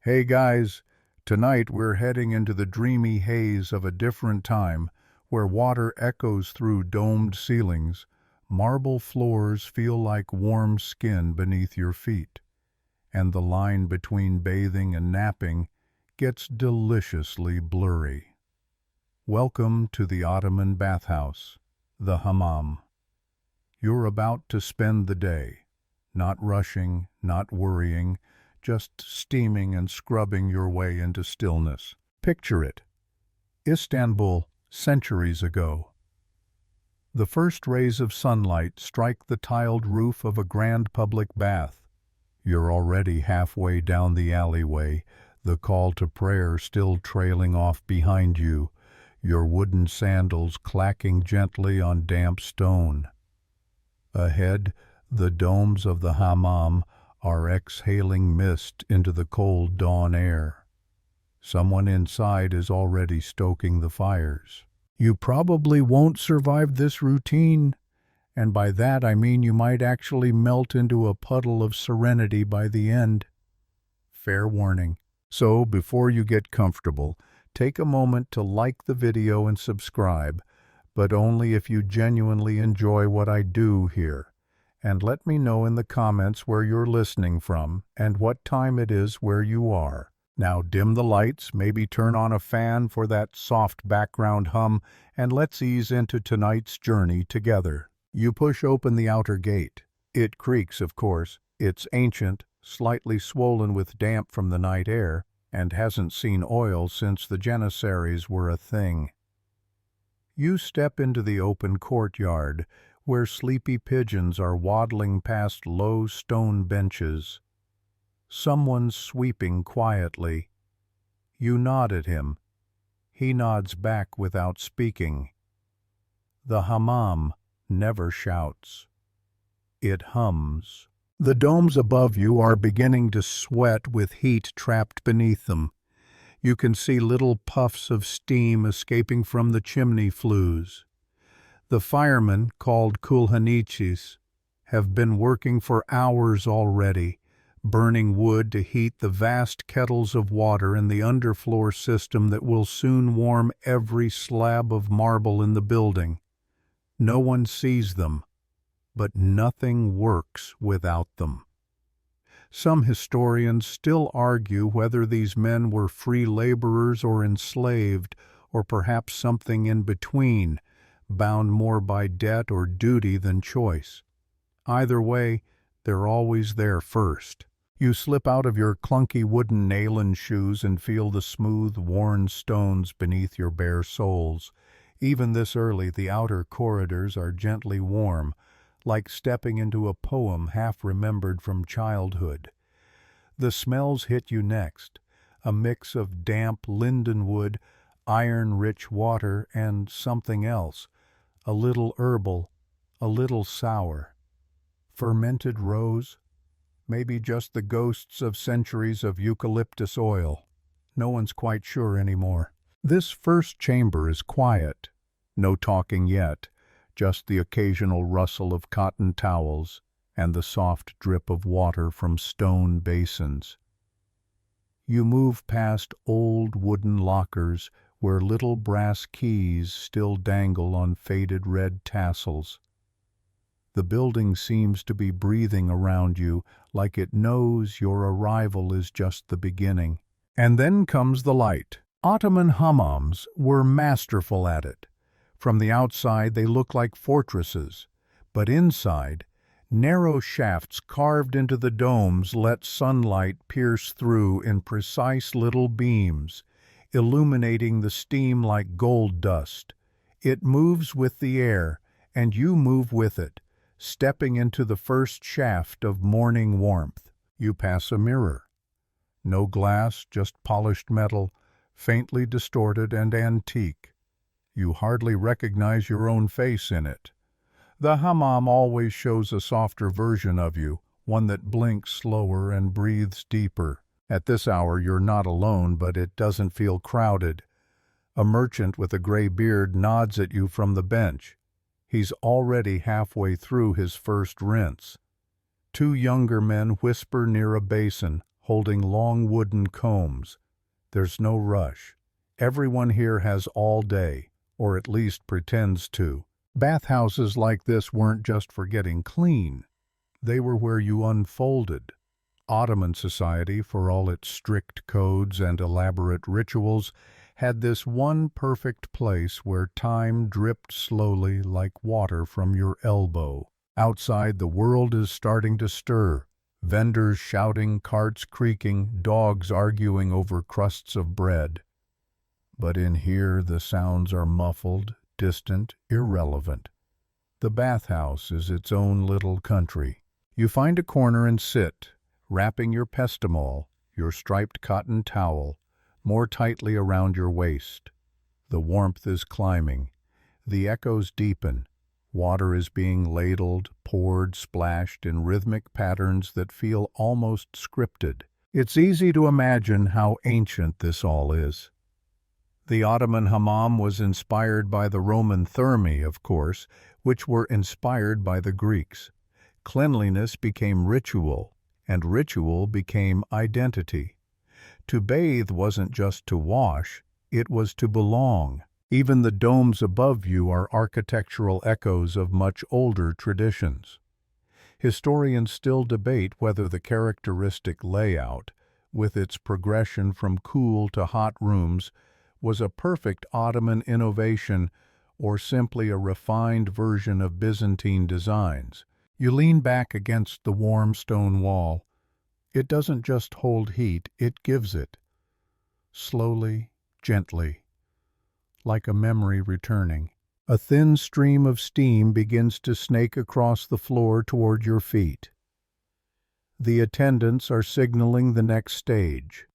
Hey guys, tonight we're heading into the dreamy haze of a different time where water echoes through domed ceilings, marble floors feel like warm skin beneath your feet, and the line between bathing and napping gets deliciously blurry. Welcome to the Ottoman bathhouse, the hammam. You're about to spend the day, not rushing, not worrying, just steaming and scrubbing your way into stillness. Picture it. Istanbul, centuries ago. The first rays of sunlight strike the tiled roof of a grand public bath. You're already halfway down the alleyway, the call to prayer still trailing off behind you, your wooden sandals clacking gently on damp stone. Ahead, the domes of the hammam are exhaling mist into the cold dawn air. Someone inside is already stoking the fires. You probably won't survive this routine, and by that I mean you might actually melt into a puddle of serenity by the end. Fair warning. So, before you get comfortable, take a moment to like the video and subscribe, but only if you genuinely enjoy what I do here. And let me know in the comments where you're listening from and what time it is where you are. Now dim the lights, maybe turn on a fan for that soft background hum, and let's ease into tonight's journey together. You push open the outer gate. It creaks, of course. It's ancient, slightly swollen with damp from the night air, and hasn't seen oil since the Janissaries were a thing. You step into the open courtyard, where sleepy pigeons are waddling past low stone benches. Someone's sweeping quietly. You nod at him. He nods back without speaking. The hammam never shouts. It hums. The domes above you are beginning to sweat with heat trapped beneath them. You can see little puffs of steam escaping from the chimney flues. The firemen, called kulhanichis, have been working for hours already, burning wood to heat the vast kettles of water in the underfloor system that will soon warm every slab of marble in the building. No one sees them, but nothing works without them. Some historians still argue whether these men were free laborers or enslaved, or perhaps something in between, bound more by debt or duty than choice. Either way, they're always there first. You slip out of your clunky wooden nail-in shoes and feel the smooth, worn stones beneath your bare soles. Even this early, the outer corridors are gently warm, like stepping into a poem half-remembered from childhood. The smells hit you next, a mix of damp lindenwood, iron-rich water, and something else, a little herbal, a little sour. Fermented rose? Maybe just the ghosts of centuries of eucalyptus oil. No one's quite sure anymore. This first chamber is quiet. No talking yet, just the occasional rustle of cotton towels and the soft drip of water from stone basins. You move past old wooden lockers where little brass keys still dangle on faded red tassels. The building seems to be breathing around you like it knows your arrival is just the beginning. And then comes the light. Ottoman hammams were masterful at it. From the outside they look like fortresses, but inside, narrow shafts carved into the domes let sunlight pierce through in precise little beams, illuminating the steam like gold dust. It moves with the air, and you move with it, stepping into the first shaft of morning warmth. You pass a mirror. No glass, just polished metal, faintly distorted and antique. You hardly recognize your own face in it. The hammam always shows a softer version of you, one that blinks slower and breathes deeper. At this hour you're not alone, but it doesn't feel crowded. A merchant with a gray beard nods at you from the bench. He's already halfway through his first rinse. Two younger men whisper near a basin, holding long wooden combs. There's no rush. Everyone here has all day, or at least pretends to. Bathhouses like this weren't just for getting clean. They were where you unfolded. Ottoman society, for all its strict codes and elaborate rituals, had this one perfect place where time dripped slowly like water from your elbow. Outside, the world is starting to stir. Vendors shouting, carts creaking, dogs arguing over crusts of bread. But in here, the sounds are muffled, distant, irrelevant. The bathhouse is its own little country. You find a corner and sit, wrapping your pestimol, your striped cotton towel, more tightly around your waist. The warmth is climbing. The echoes deepen. Water is being ladled, poured, splashed in rhythmic patterns that feel almost scripted. It's easy to imagine how ancient this all is. The Ottoman hammam was inspired by the Roman thermae, of course, which were inspired by the Greeks. Cleanliness became ritual, and ritual became identity. To bathe wasn't just to wash, it was to belong. Even the domes above you are architectural echoes of much older traditions. Historians still debate whether the characteristic layout, with its progression from cool to hot rooms, was a perfect Ottoman innovation or simply a refined version of Byzantine designs. You lean back against the warm stone wall. It doesn't just hold heat, it gives it. Slowly, gently, like a memory returning. A thin stream of steam begins to snake across the floor toward your feet. The attendants are signaling the next stage.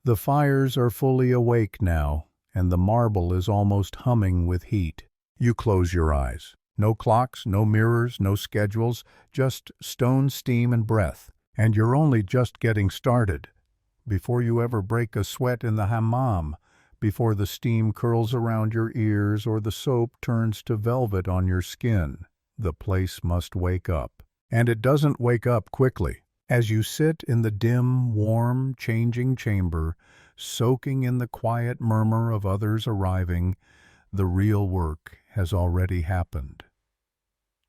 The fires are fully awake now, and the marble is almost humming with heat. You close your eyes. No clocks, no mirrors, no schedules, just stone, steam, and breath. And you're only just getting started. Before you ever break a sweat in the hammam, before the steam curls around your ears or the soap turns to velvet on your skin, the place must wake up. And it doesn't wake up quickly. As you sit in the dim, warm, changing chamber, soaking in the quiet murmur of others arriving, the real work has already happened.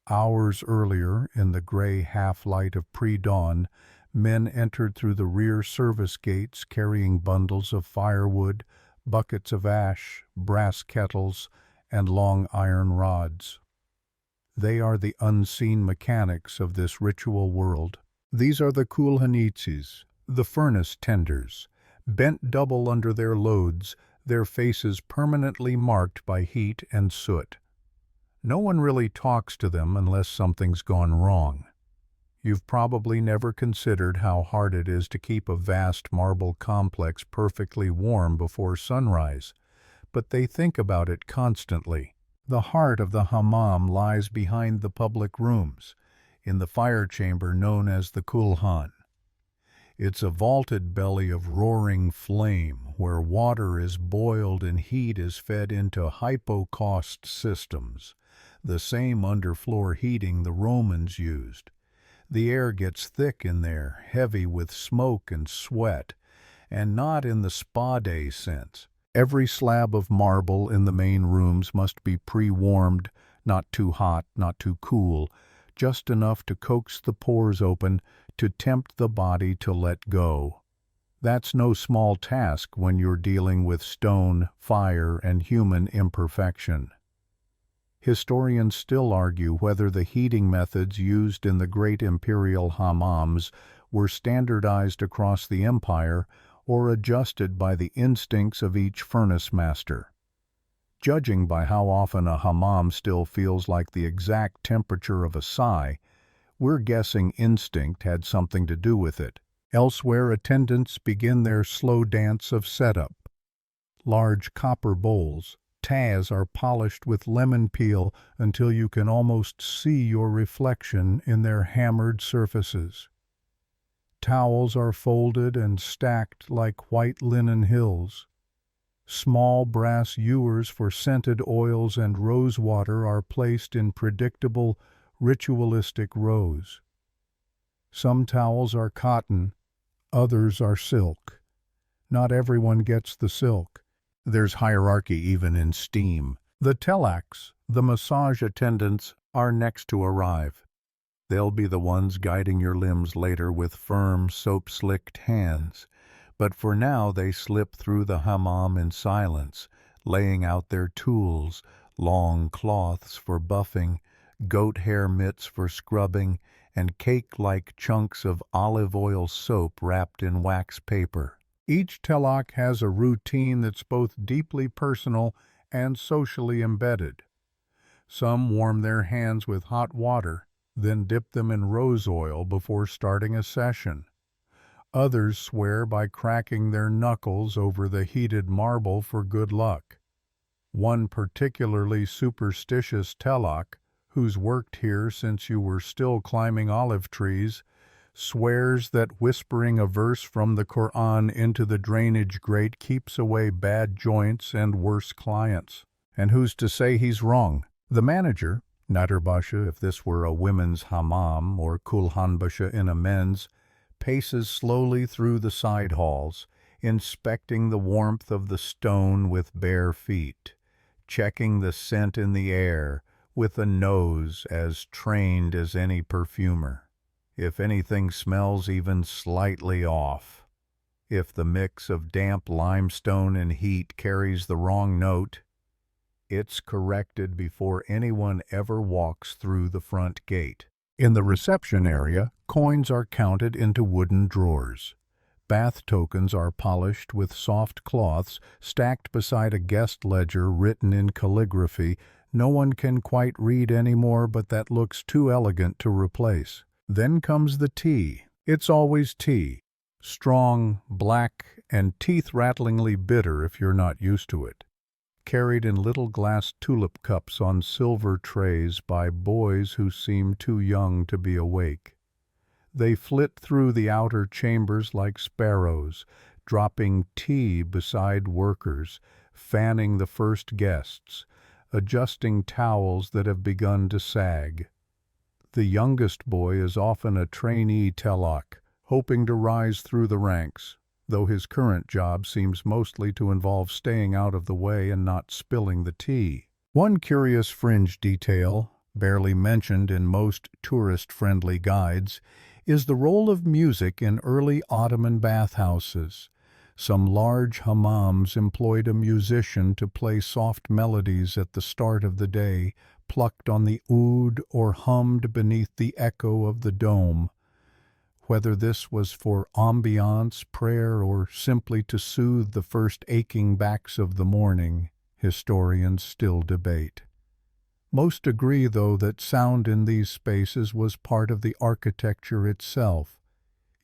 Hours earlier, in the gray half-light of pre-dawn, men entered through the rear service gates carrying bundles of firewood, buckets of ash, brass kettles, and long iron rods. They are the unseen mechanics of this ritual world. These are the kulhanitsis, the furnace tenders, bent double under their loads, their faces permanently marked by heat and soot. No one really talks to them unless something's gone wrong. You've probably never considered how hard it is to keep a vast marble complex perfectly warm before sunrise, but they think about it constantly. The heart of the hammam lies behind the public rooms, in the fire chamber known as the kulhan. It's a vaulted belly of roaring flame where water is boiled and heat is fed into hypocaust systems, the same underfloor heating the Romans used. The air gets thick in there, heavy with smoke and sweat, and not in the spa day sense. Every slab of marble in the main rooms must be pre-warmed, not too hot, not too cool, just enough to coax the pores open, to tempt the body to let go. That's no small task when you're dealing with stone, fire, and human imperfection. Historians still argue whether the heating methods used in the great imperial hammams were standardized across the empire or adjusted by the instincts of each furnace master. Judging by how often a hammam still feels like the exact temperature of a sigh, we're guessing instinct had something to do with it. Elsewhere, attendants begin their slow dance of setup. Large copper bowls, taz are polished with lemon peel until you can almost see your reflection in their hammered surfaces. Towels are folded and stacked like white linen hills. Small brass ewers for scented oils and rose water are placed in predictable, ritualistic rows. Some towels are cotton, others are silk. Not everyone gets the silk. There's hierarchy even in steam. The telaks, the massage attendants, are next to arrive. They'll be the ones guiding your limbs later with firm, soap-slicked hands. But for now they slip through the hammam in silence, laying out their tools, long cloths for buffing, goat hair mitts for scrubbing, and cake-like chunks of olive oil soap wrapped in wax paper. Each telak has a routine that's both deeply personal and socially embedded. Some warm their hands with hot water, then dip them in rose oil before starting a session. Others swear by cracking their knuckles over the heated marble for good luck. One particularly superstitious telak, who's worked here since you were still climbing olive trees, swears that whispering a verse from the Quran into the drainage grate keeps away bad joints and worse clients. And who's to say he's wrong? The manager, Nadirbasha if this were a women's hammam or kulhanbasha in a men's, paces slowly through the side halls, inspecting the warmth of the stone with bare feet, checking the scent in the air with a nose as trained as any perfumer. If anything smells even slightly off, if the mix of damp limestone and heat carries the wrong note, it's corrected before anyone ever walks through the front gate. In the reception area, coins are counted into wooden drawers. Bath tokens are polished with soft cloths stacked beside a guest ledger written in calligraphy no one can quite read anymore, but that looks too elegant to replace. Then comes the tea. It's always tea. Strong, black, and teeth-rattlingly bitter if you're not used to it. Carried in little glass tulip cups on silver trays by boys who seem too young to be awake. They flit through the outer chambers like sparrows, dropping tea beside workers, fanning the first guests, adjusting towels that have begun to sag. The youngest boy is often a trainee telak, hoping to rise through the ranks, though his current job seems mostly to involve staying out of the way and not spilling the tea. One curious fringe detail, barely mentioned in most tourist-friendly guides, is the role of music in early Ottoman bathhouses. Some large hammams employed a musician to play soft melodies at the start of the day, plucked on the oud or hummed beneath the echo of the dome. Whether this was for ambiance, prayer, or simply to soothe the first aching backs of the morning, historians still debate. Most agree, though, that sound in these spaces was part of the architecture itself.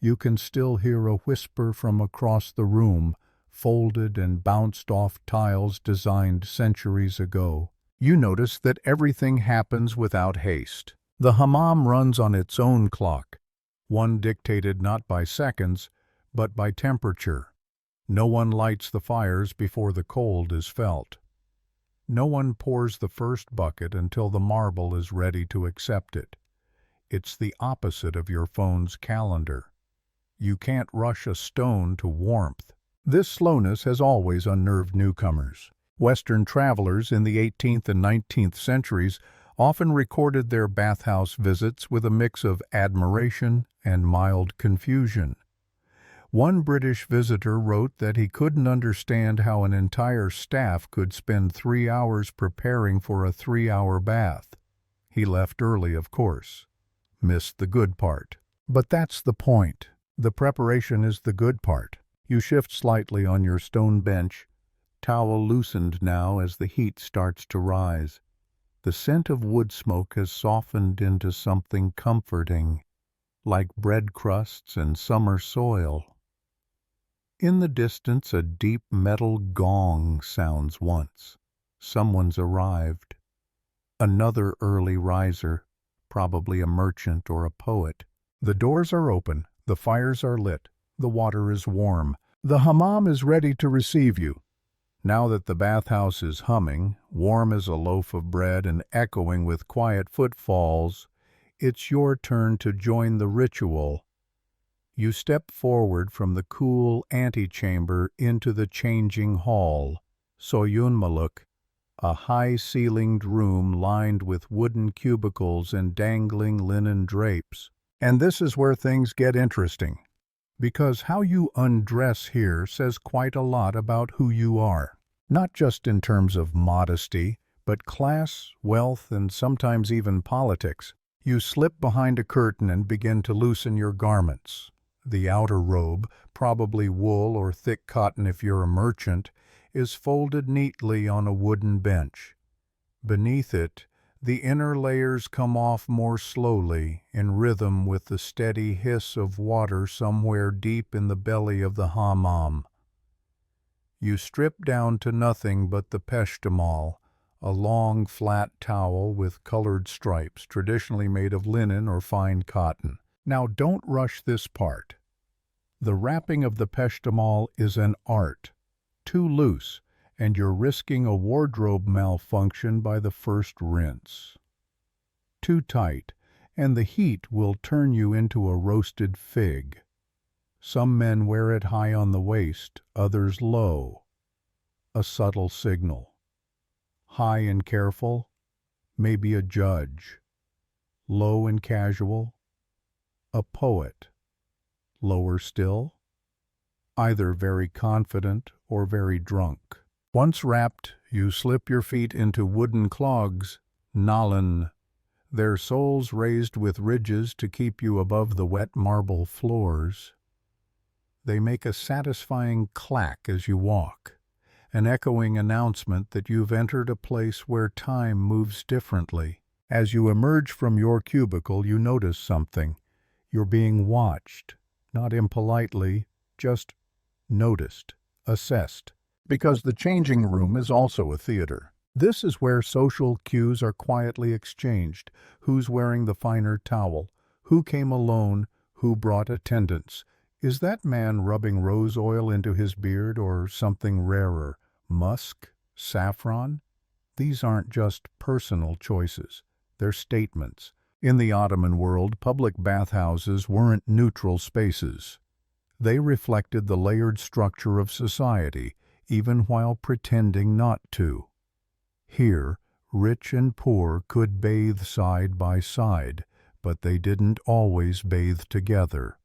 You can still hear a whisper from across the room, folded and bounced off tiles designed centuries ago. You notice that everything happens without haste. The hammam runs on its own clock, one dictated not by seconds, but by temperature. No one lights the fires before the cold is felt. No one pours the first bucket until the marble is ready to accept it. It's the opposite of your phone's calendar. You can't rush a stone to warmth. This slowness has always unnerved newcomers. Western travelers in the 18th and 19th centuries often recorded their bathhouse visits with a mix of admiration and mild confusion. One British visitor wrote that he couldn't understand how an entire staff could spend 3 hours preparing for a 3-hour bath. He left early, of course. Missed the good part. But that's the point. The preparation is the good part. You shift slightly on your stone bench, towel loosened now as the heat starts to rise. The scent of wood smoke has softened into something comforting, like bread crusts and summer soil. In the distance, a deep metal gong sounds once. Someone's arrived. Another early riser, probably a merchant or a poet. The doors are open, the fires are lit, the water is warm. The hammam is ready to receive you. Now that the bathhouse is humming, warm as a loaf of bread and echoing with quiet footfalls, it's your turn to join the ritual. You step forward from the cool antechamber into the changing hall, soyunmaluk, a high-ceilinged room lined with wooden cubicles and dangling linen drapes. And this is where things get interesting, because how you undress here says quite a lot about who you are. Not just in terms of modesty, but class, wealth, and sometimes even politics. You slip behind a curtain and begin to loosen your garments. The outer robe, probably wool or thick cotton if you're a merchant, is folded neatly on a wooden bench. Beneath it, the inner layers come off more slowly, in rhythm with the steady hiss of water somewhere deep in the belly of the hammam. You strip down to nothing but the peshtamal, a long, flat towel with colored stripes, traditionally made of linen or fine cotton. Now, don't rush this part. The wrapping of the peshtamal is an art. Too loose, and you're risking a wardrobe malfunction by the first rinse. Too tight, and the heat will turn you into a roasted fig. Some men wear it high on the waist, others low. A subtle signal. High and careful, maybe a judge. Low and casual, a poet. Lower still, either very confident or very drunk. Once wrapped, you slip your feet into wooden clogs, nalan, their soles raised with ridges to keep you above the wet marble floors. They make a satisfying clack as you walk, an echoing announcement that you've entered a place where time moves differently. As you emerge from your cubicle, you notice something. You're being watched, not impolitely, just noticed, assessed. Because the changing room is also a theater. This is where social cues are quietly exchanged. Who's wearing the finer towel? Who came alone? Who brought attendants? Is that man rubbing rose oil into his beard or something rarer? Musk? Saffron? These aren't just personal choices. They're statements. In the Ottoman world, public bathhouses weren't neutral spaces. They reflected the layered structure of society, even while pretending not to. Here, rich and poor could bathe side by side, but they didn't always bathe together.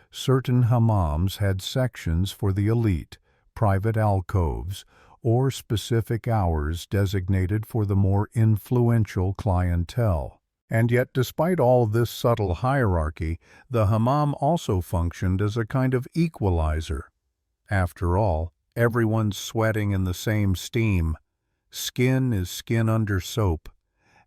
Certain hammams had sections for the elite, private alcoves, or specific hours designated for the more influential clientele. And yet, despite all this subtle hierarchy, the hammam also functioned as a kind of equalizer. After all, everyone's sweating in the same steam. Skin is skin under soap,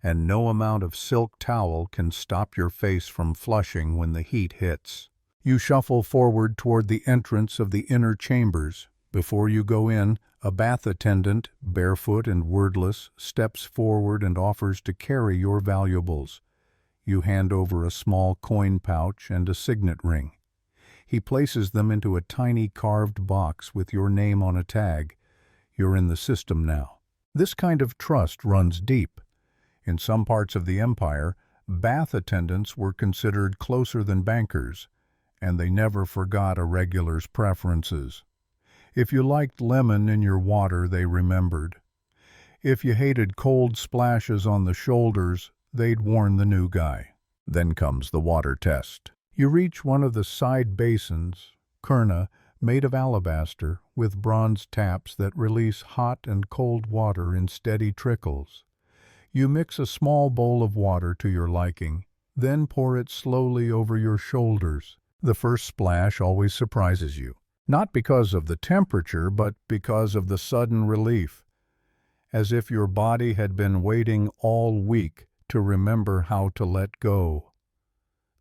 and no amount of silk towel can stop your face from flushing when the heat hits. You shuffle forward toward the entrance of the inner chambers. Before you go in, a bath attendant, barefoot and wordless, steps forward and offers to carry your valuables. You hand over a small coin pouch and a signet ring. He places them into a tiny carved box with your name on a tag. You're in the system now. This kind of trust runs deep. In some parts of the empire, bath attendants were considered closer than bankers, and they never forgot a regular's preferences. If you liked lemon in your water, they remembered. If you hated cold splashes on the shoulders, they'd warn the new guy. Then comes the water test. You reach one of the side basins, kurna, made of alabaster, with bronze taps that release hot and cold water in steady trickles. You mix a small bowl of water to your liking, then pour it slowly over your shoulders. The first splash always surprises you, not because of the temperature, but because of the sudden relief, as if your body had been waiting all week to remember how to let go.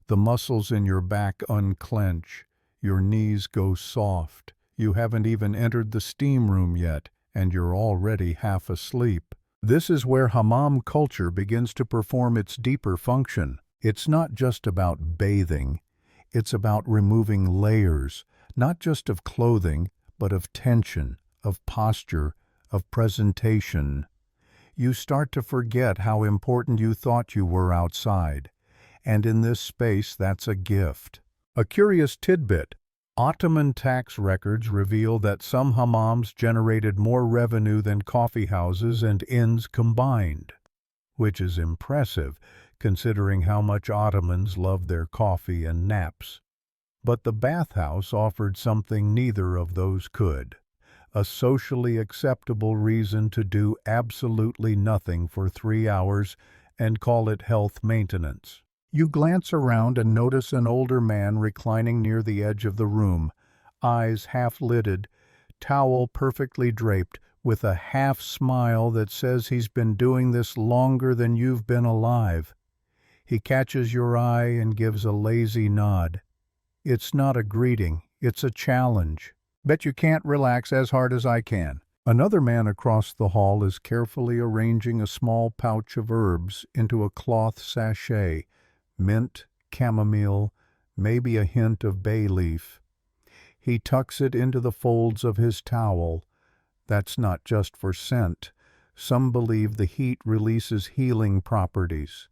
The muscles in your back unclench, your knees go soft. You haven't even entered the steam room yet, and you're already half asleep. This is where hammam culture begins to perform its deeper function. It's not just about bathing. It's about removing layers, not just of clothing, but of tension, of posture, of presentation. You start to forget how important you thought you were outside. And in this space, that's a gift. A curious tidbit: Ottoman tax records reveal that some hammams generated more revenue than coffee houses and inns combined, which is impressive considering how much Ottomans loved their coffee and naps. But the bathhouse offered something neither of those could: a socially acceptable reason to do absolutely nothing for 3 hours and call it health maintenance. You glance around and notice an older man reclining near the edge of the room, eyes half-lidded, towel perfectly draped, with a half-smile that says he's been doing this longer than you've been alive. He catches your eye and gives a lazy nod. It's not a greeting, it's a challenge. Bet you can't relax as hard as I can. Another man across the hall is carefully arranging a small pouch of herbs into a cloth sachet. Mint, chamomile, maybe a hint of bay leaf. He tucks it into the folds of his towel. That's not just for scent. Some believe the heat releases healing properties.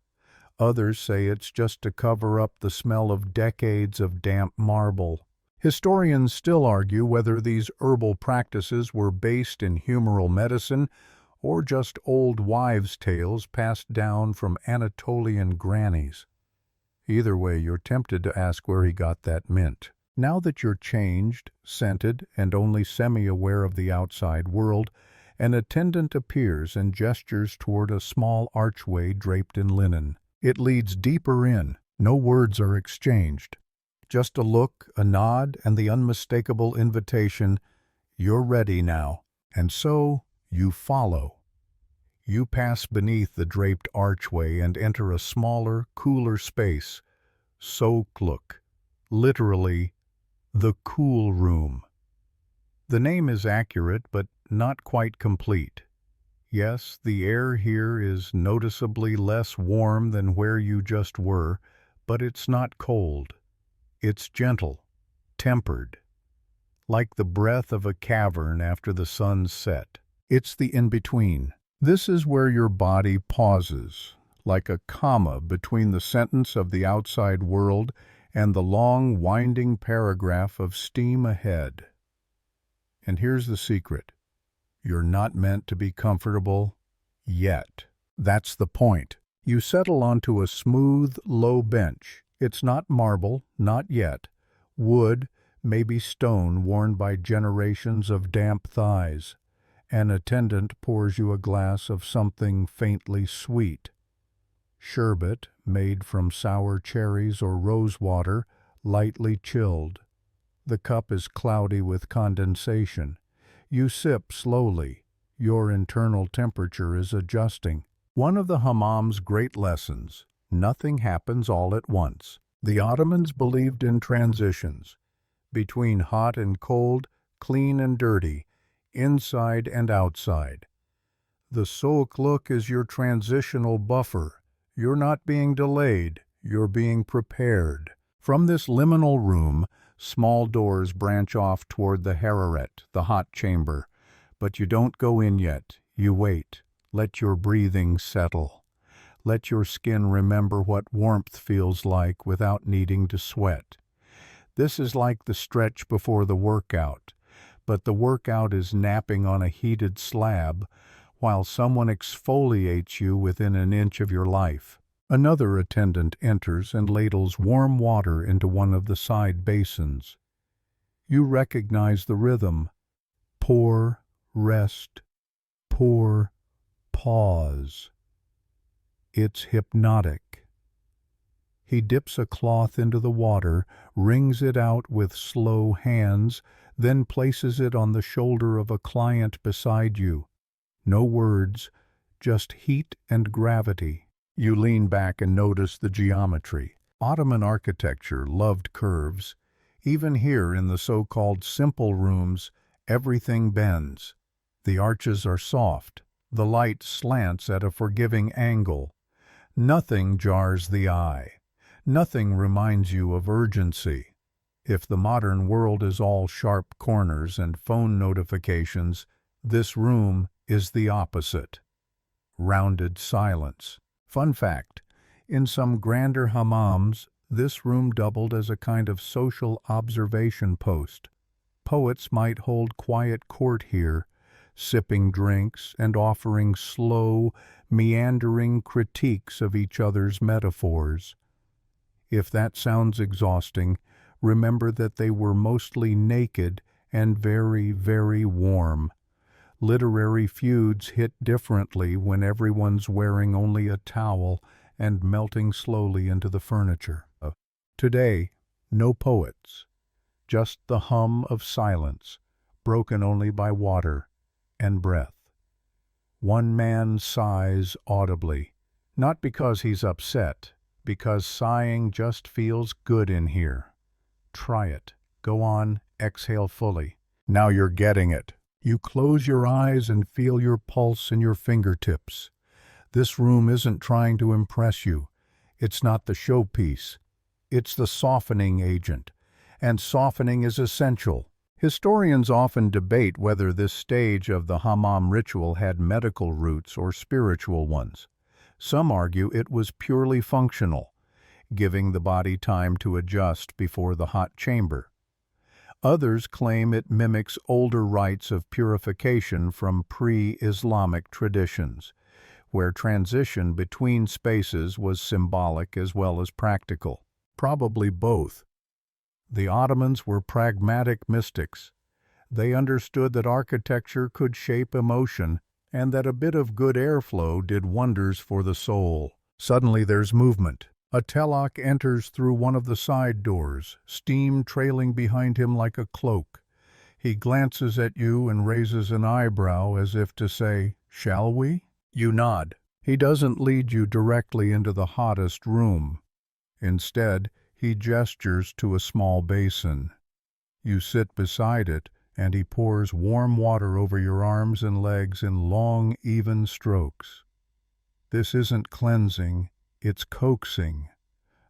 Others say it's just to cover up the smell of decades of damp marble. Historians still argue whether these herbal practices were based in humoral medicine or just old wives' tales passed down from Anatolian grannies. Either way, you're tempted to ask where he got that mint. Now that you're changed, scented, and only semi-aware of the outside world, an attendant appears and gestures toward a small archway draped in linen. It leads deeper in. No words are exchanged. Just a look, a nod, and the unmistakable invitation, "You're ready now." And so, you follow. You pass beneath the draped archway and enter a smaller, cooler space. Sokluk, literally, the cool room. The name is accurate, but not quite complete. Yes, the air here is noticeably less warm than where you just were, but it's not cold. It's gentle, tempered, like the breath of a cavern after the sun's set. It's the in-between. This is where your body pauses, like a comma between the sentence of the outside world and the long, winding paragraph of steam ahead. And here's the secret: you're not meant to be comfortable yet. That's the point. You settle onto a smooth, low bench. It's not marble, not yet. Wood, maybe stone worn by generations of damp thighs. An attendant pours you a glass of something faintly sweet. Sherbet, made from sour cherries or rose water, lightly chilled. The cup is cloudy with condensation. You sip slowly. Your internal temperature is adjusting. One of the hammam's great lessons: nothing happens all at once. The Ottomans believed in transitions, between hot and cold, clean and dirty, inside and outside. The sokluk is your transitional buffer. You're not being delayed, you're being prepared. From this liminal room, small doors branch off toward the hararet, the hot chamber. But you don't go in yet. You wait. Let your breathing settle. Let your skin remember what warmth feels like without needing to sweat. This is like the stretch before the workout. But the workout is napping on a heated slab while someone exfoliates you within an inch of your life. Another attendant enters and ladles warm water into one of the side basins. You recognize the rhythm. Pour, rest, pour, pause. It's hypnotic. He dips a cloth into the water, wrings it out with slow hands, then places it on the shoulder of a client beside you. No words, just heat and gravity. You lean back and notice the geometry. Ottoman architecture loved curves. Even here in the so-called simple rooms, everything bends. The arches are soft. The light slants at a forgiving angle. Nothing jars the eye. Nothing reminds you of urgency. If the modern world is all sharp corners and phone notifications, this room is the opposite. Rounded silence. Fun fact: in some grander hammams, This room doubled as a kind of social observation post. Poets might hold quiet court here, sipping drinks and offering slow, meandering critiques of each other's metaphors. If that sounds exhausting, remember that they were mostly naked and very, very warm. Literary feuds hit differently when everyone's wearing only a towel and melting slowly into the furniture. Today, no poets, just the hum of silence, broken only by water and breath. One man sighs audibly, not because he's upset, because sighing just feels good in here. Try it. Go on, exhale fully. Now you're getting it. You close your eyes and feel your pulse in your fingertips. This room isn't trying to impress you. It's not the showpiece. It's the softening agent. And softening is essential. Historians often debate whether this stage of the hammam ritual had medical roots or spiritual ones. Some argue it was purely functional, giving the body time to adjust before the hot chamber. Others claim it mimics older rites of purification from pre-Islamic traditions, where transition between spaces was symbolic as well as practical. Probably both. The Ottomans were pragmatic mystics. They understood that architecture could shape emotion and that a bit of good airflow did wonders for the soul. Suddenly there's movement. A telak enters through one of the side doors, steam trailing behind him like a cloak. He glances at you and raises an eyebrow as if to say, "Shall we?" You nod. He doesn't lead you directly into the hottest room. Instead, he gestures to a small basin. You sit beside it, and he pours warm water over your arms and legs in long, even strokes. This isn't cleansing, it's coaxing.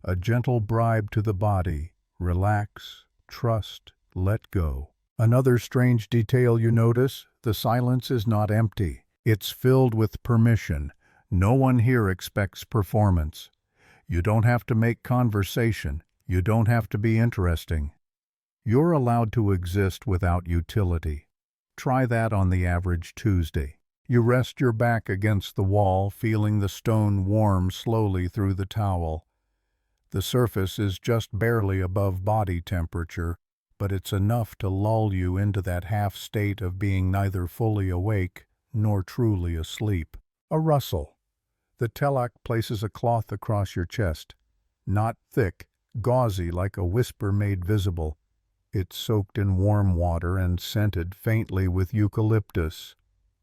A gentle bribe to the body. Relax, trust, let go. Another strange detail you notice, the silence is not empty. It's filled with permission. No one here expects performance. You don't have to make conversation. You don't have to be interesting. You're allowed to exist without utility. Try that on the average Tuesday. You rest your back against the wall, feeling the stone warm slowly through the towel. The surface is just barely above body temperature, but it's enough to lull you into that half state of being neither fully awake nor truly asleep. A rustle. The telak places a cloth across your chest. Not thick, gauzy like a whisper made visible. It's soaked in warm water and scented faintly with eucalyptus.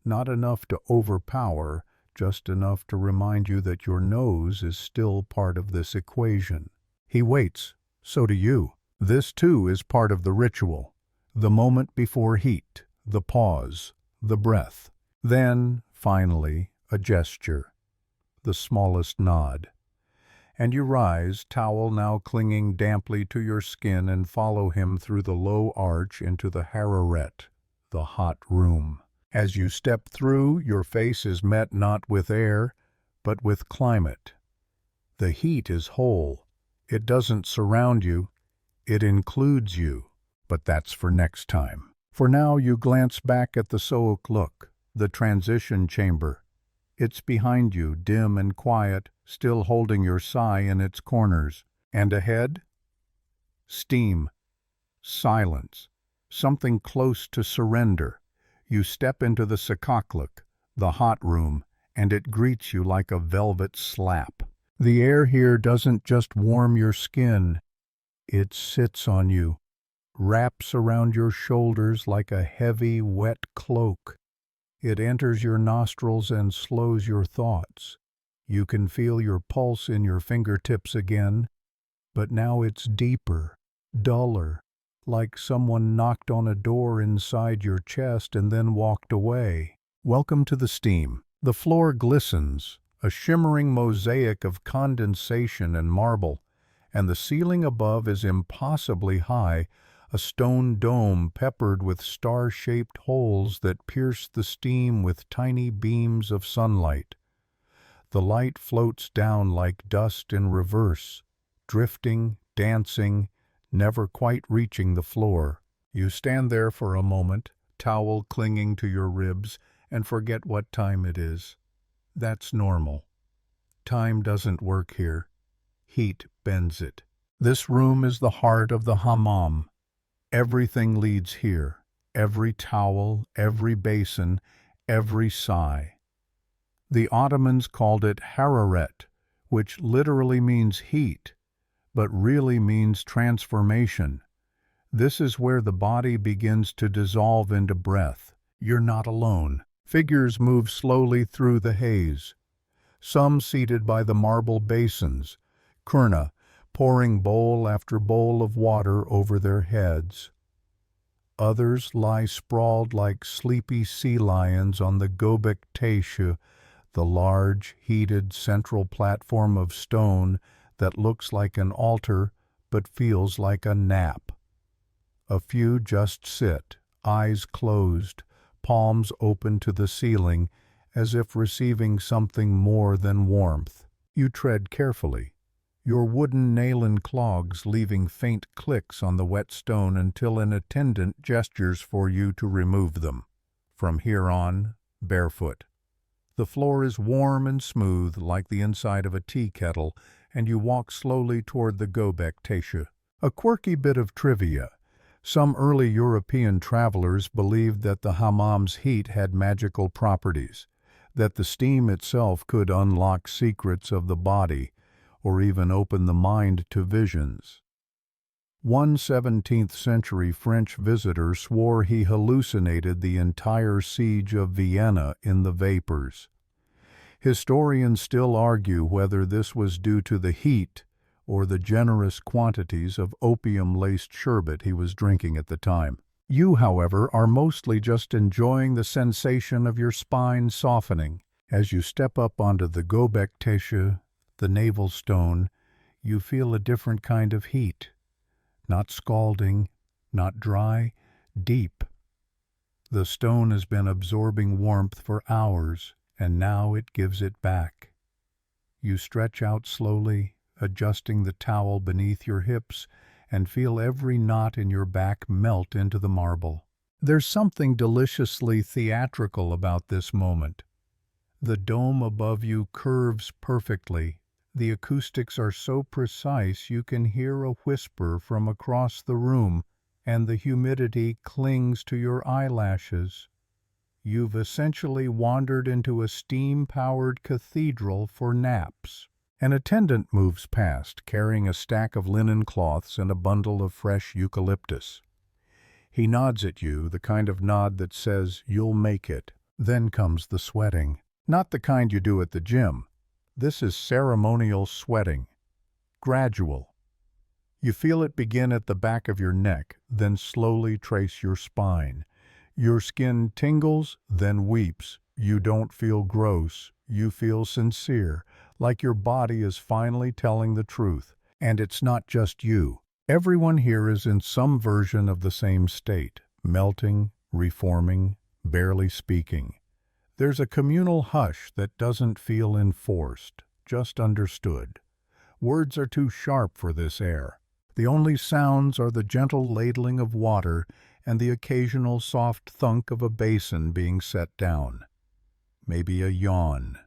Not enough to overpower, just enough to remind you that your nose is still part of this equation. He waits. So do you. This too is part of the ritual. The moment before heat, the pause, the breath. Then, finally, a gesture. The smallest nod. And you rise, towel now clinging damply to your skin, and follow him through the low arch into the hararet, the hot room. As you step through, your face is met not with air, but with climate. The heat is whole. It doesn't surround you, it includes you. But that's for next time. For now, you glance back at the soak look, the transition chamber. It's behind you, dim and quiet, still holding your sigh in its corners. And ahead? Steam. Silence. Something close to surrender. You step into the sakakluk, the hot room, and it greets you like a velvet slap. The air here doesn't just warm your skin. It sits on you, wraps around your shoulders like a heavy, wet cloak. It enters your nostrils and slows your thoughts. You can feel your pulse in your fingertips again, but now it's deeper, duller, like someone knocked on a door inside your chest and then walked away. Welcome to the steam. The floor glistens, a shimmering mosaic of condensation and marble, and the ceiling above is impossibly high, a stone dome peppered with star-shaped holes that pierce the steam with tiny beams of sunlight. The light floats down like dust in reverse, drifting, dancing, never quite reaching the floor. You stand there for a moment, towel clinging to your ribs, and forget what time it is. That's normal. Time doesn't work here. Heat bends it. This room is the heart of the hammam. Everything leads here. Every towel, every basin, every sigh. The Ottomans called it hararet, which literally means heat, but really means transformation. This is where the body begins to dissolve into breath. You're not alone. Figures move slowly through the haze. Some seated by the marble basins, kurna, pouring bowl after bowl of water over their heads. Others lie sprawled like sleepy sea lions on the Göbek Taşı, the large, heated central platform of stone that looks like an altar but feels like a nap. A few just sit, eyes closed, palms open to the ceiling, as if receiving something more than warmth. You tread carefully, your wooden nail-in clogs leaving faint clicks on the wet stone until an attendant gestures for you to remove them. From here on, barefoot. The floor is warm and smooth like the inside of a tea kettle, and you walk slowly toward the Göbek Taşı. A quirky bit of trivia. Some early European travelers believed that the hammam's heat had magical properties, that the steam itself could unlock secrets of the body, or even open the mind to visions. One 17th-century French visitor swore he hallucinated the entire siege of Vienna in the vapors. Historians still argue whether this was due to the heat or the generous quantities of opium-laced sherbet he was drinking at the time. You, however, are mostly just enjoying the sensation of your spine softening. As you step up onto the Göbek Taşı, the navel stone, you feel a different kind of heat. Not scalding, not dry, deep. The stone has been absorbing warmth for hours, and now it gives it back. You stretch out slowly, adjusting the towel beneath your hips, and feel every knot in your back melt into the marble. There's something deliciously theatrical about this moment. The dome above you curves perfectly. The acoustics are so precise you can hear a whisper from across the room, and the humidity clings to your eyelashes. You've essentially wandered into a steam-powered cathedral for naps. An attendant moves past, carrying a stack of linen cloths and a bundle of fresh eucalyptus. He nods at you, the kind of nod that says, "You'll make it." Then comes the sweating. Not the kind you do at the gym. This is ceremonial sweating. Gradual. You feel it begin at the back of your neck, then slowly trace your spine. Your skin tingles, then weeps. You don't feel gross. You feel sincere, like your body is finally telling the truth. And it's not just you. Everyone here is in some version of the same state, melting, reforming, barely speaking. There's a communal hush that doesn't feel enforced, just understood. Words are too sharp for this air. The only sounds are the gentle ladling of water and the occasional soft thunk of a basin being set down. Maybe a yawn.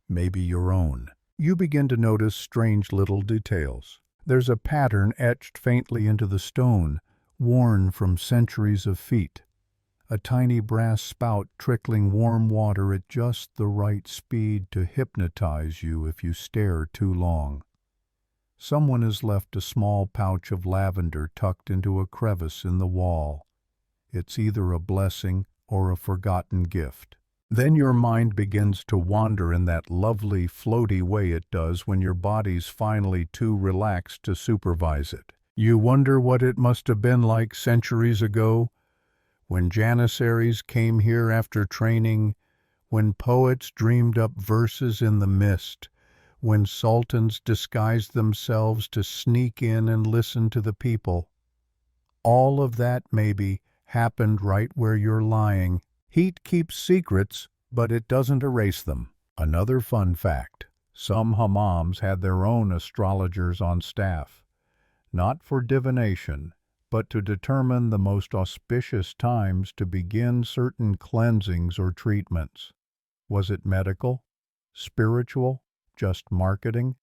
Maybe your own. You begin to notice strange little details. There's a pattern etched faintly into the stone, worn from centuries of feet. A tiny brass spout trickling warm water at just the right speed to hypnotize you if you stare too long. Someone has left a small pouch of lavender tucked into a crevice in the wall. It's either a blessing or a forgotten gift. Then your mind begins to wander in that lovely, floaty way it does when your body's finally too relaxed to supervise it. You wonder what it must have been like centuries ago, when janissaries came here after training, when poets dreamed up verses in the mist, when sultans disguised themselves to sneak in and listen to the people. All of that, maybe, happened right where you're lying. Heat keeps secrets, but it doesn't erase them. Another fun fact. Some hammams had their own astrologers on staff, not for divination, but to determine the most auspicious times to begin certain cleansings or treatments. Was it medical? Spiritual? Just marketing?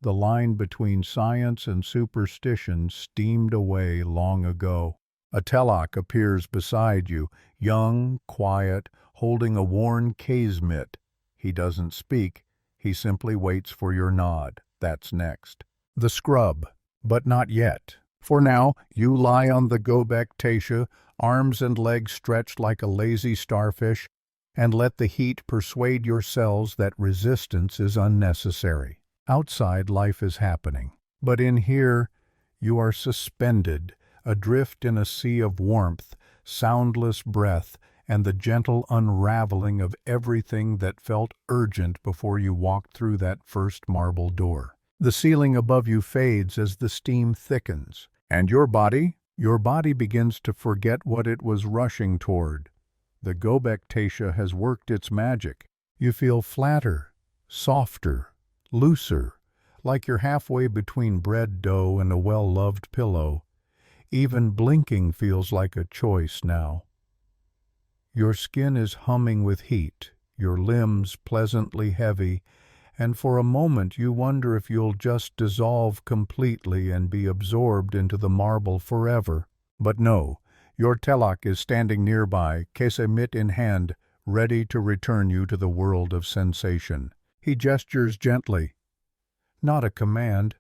The line between science and superstition steamed away long ago. A telak appears beside you, young, quiet, holding a worn casemate. He doesn't speak, he simply waits for your nod. That's next. The scrub, but not yet. For now, you lie on the gobek tesha, arms and legs stretched like a lazy starfish, and let the heat persuade your cells that resistance is unnecessary. Outside, life is happening, but in here, you are suspended, adrift in a sea of warmth, soundless breath, and the gentle unraveling of everything that felt urgent before you walked through that first marble door. The ceiling above you fades as the steam thickens, and your body begins to forget what it was rushing toward. The gobek tesha has worked its magic. You feel flatter, softer, looser, like you're halfway between bread dough and a well-loved pillow. Even blinking feels like a choice now. Your skin is humming with heat, your limbs pleasantly heavy, and for a moment you wonder if you'll just dissolve completely and be absorbed into the marble forever. But no, your telak is standing nearby, kesemit in hand, ready to return you to the world of sensation. He gestures gently. Not a command,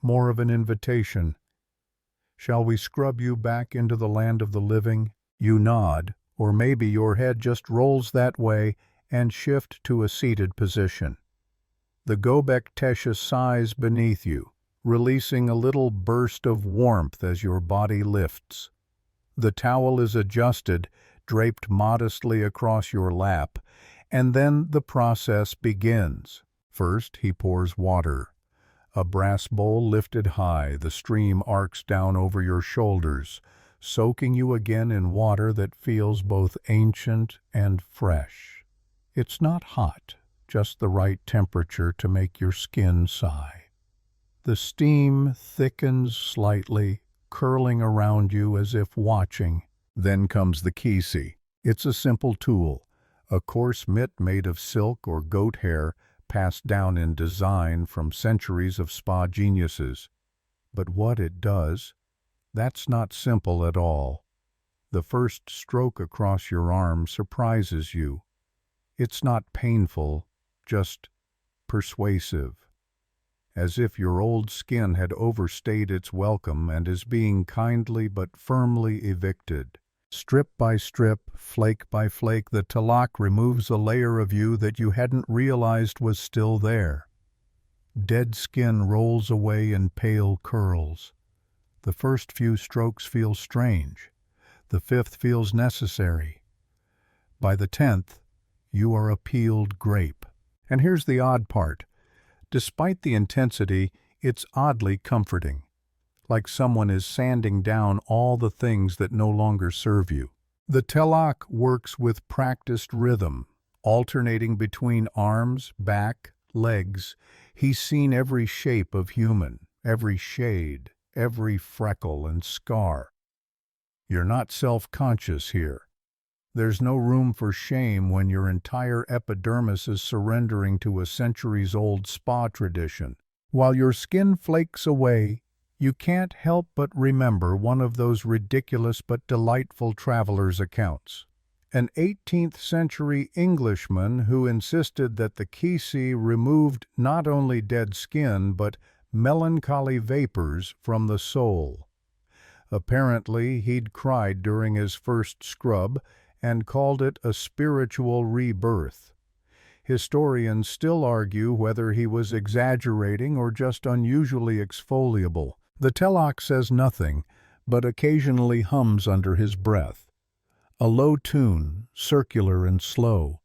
more of an invitation. Shall we scrub you back into the land of the living? You nod, or maybe your head just rolls that way and shift to a seated position. The gobek tesha sighs beneath you, releasing a little burst of warmth as your body lifts. The towel is adjusted, draped modestly across your lap, and then the process begins. First, he pours water. A brass bowl lifted high, the stream arcs down over your shoulders, soaking you again in water that feels both ancient and fresh. It's not hot, just the right temperature to make your skin sigh. The steam thickens slightly, curling around you as if watching. Then comes the kisi. It's a simple tool, a coarse mitt made of silk or goat hair, passed down in design from centuries of spa geniuses. But what it does, that's not simple at all. The first stroke across your arm surprises you. It's not painful, just persuasive, as if your old skin had overstayed its welcome and is being kindly but firmly evicted. Strip by strip, flake by flake, the talak removes a layer of you that you hadn't realized was still there. Dead skin rolls away in pale curls. The first few strokes feel strange. The fifth feels necessary. By the 10th, you are a peeled grape. And here's the odd part. Despite the intensity, it's oddly comforting, like someone is sanding down all the things that no longer serve you. The telak works with practiced rhythm, alternating between arms, back, legs. He's seen every shape of human, every shade, every freckle and scar. You're not self-conscious here. There's no room for shame when your entire epidermis is surrendering to a centuries-old spa tradition. While your skin flakes away, you can't help but remember one of those ridiculous but delightful traveler's accounts. An 18th century Englishman who insisted that the kisi removed not only dead skin but melancholy vapors from the soul. Apparently, he'd cried during his first scrub and called it a spiritual rebirth. Historians still argue whether he was exaggerating or just unusually exfoliable. The telak says nothing, but occasionally hums under his breath. A low tune, circular and slow.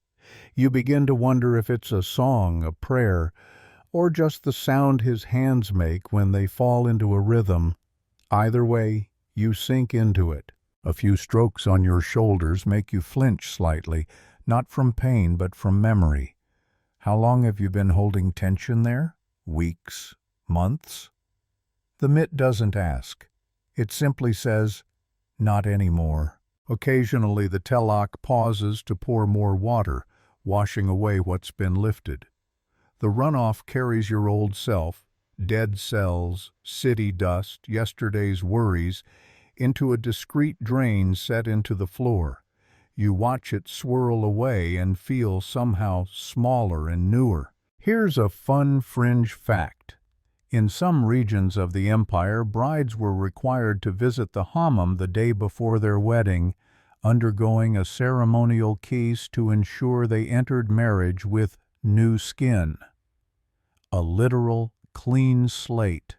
You begin to wonder if it's a song, a prayer, or just the sound his hands make when they fall into a rhythm. Either way, you sink into it. A few strokes on your shoulders make you flinch slightly, not from pain but from memory. How long have you been holding tension there? Weeks? Months? The mitt doesn't ask. It simply says, not anymore. Occasionally the telak pauses to pour more water, washing away what's been lifted. The runoff carries your old self, dead cells, city dust, yesterday's worries, into a discreet drain set into the floor. You watch it swirl away and feel somehow smaller and newer. Here's a fun fringe fact. In some regions of the empire, brides were required to visit the hammam the day before their wedding, undergoing a ceremonial kiss to ensure they entered marriage with new skin. A literal, clean slate.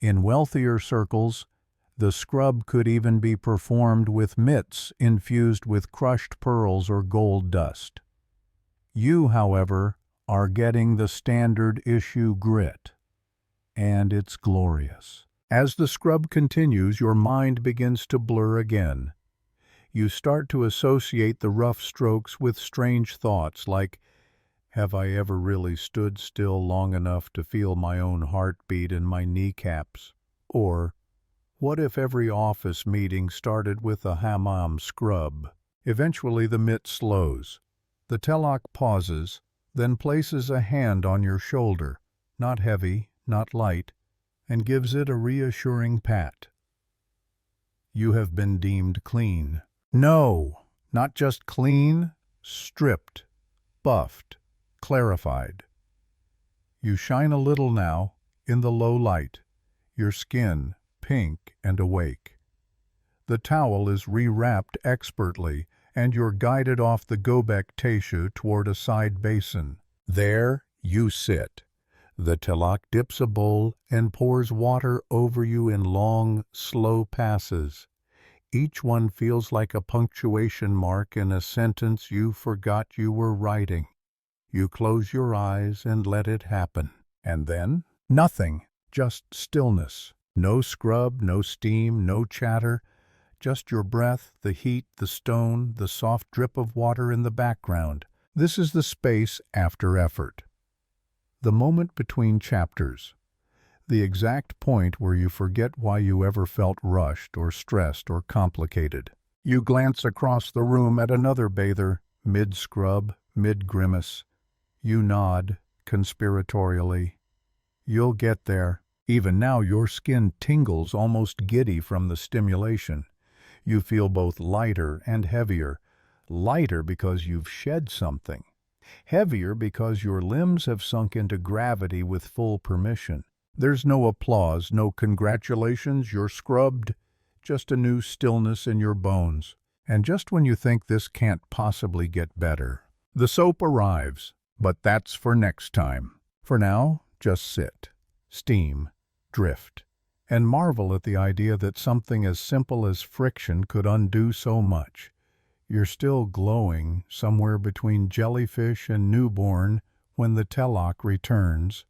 In wealthier circles, the scrub could even be performed with mitts infused with crushed pearls or gold dust. You, however, are getting the standard issue grit. And it's glorious. As the scrub continues, your mind begins to blur again. You start to associate the rough strokes with strange thoughts like, have I ever really stood still long enough to feel my own heartbeat in my kneecaps? Or, what if every office meeting started with a hammam scrub? Eventually the mitt slows. The telak pauses, then places a hand on your shoulder, not heavy, not light, and gives it a reassuring pat. You have been deemed clean. No, not just clean, stripped, buffed, clarified. You shine a little now, in the low light, your skin pink and awake. The towel is rewrapped expertly, and you're guided off the gobek teshu toward a side basin. There you sit. The telak dips a bowl and pours water over you in long, slow passes. Each one feels like a punctuation mark in a sentence you forgot you were writing. You close your eyes and let it happen. And then, nothing, just stillness. No scrub, no steam, no chatter, just your breath, the heat, the stone, the soft drip of water in the background. This is the space after effort. The moment between chapters. The exact point where you forget why you ever felt rushed or stressed or complicated. You glance across the room at another bather, mid-scrub, mid-grimace. You nod, conspiratorially. You'll get there. Even now your skin tingles almost giddy from the stimulation. You feel both lighter and heavier. Lighter because you've shed something. Heavier because your limbs have sunk into gravity with full permission. There's no applause, no congratulations, you're scrubbed. Just a new stillness in your bones. And just when you think this can't possibly get better, the soap arrives. But that's for next time. For now, just sit, steam, drift, and marvel at the idea that something as simple as friction could undo so much. You're still glowing somewhere between jellyfish and newborn when the telak returns.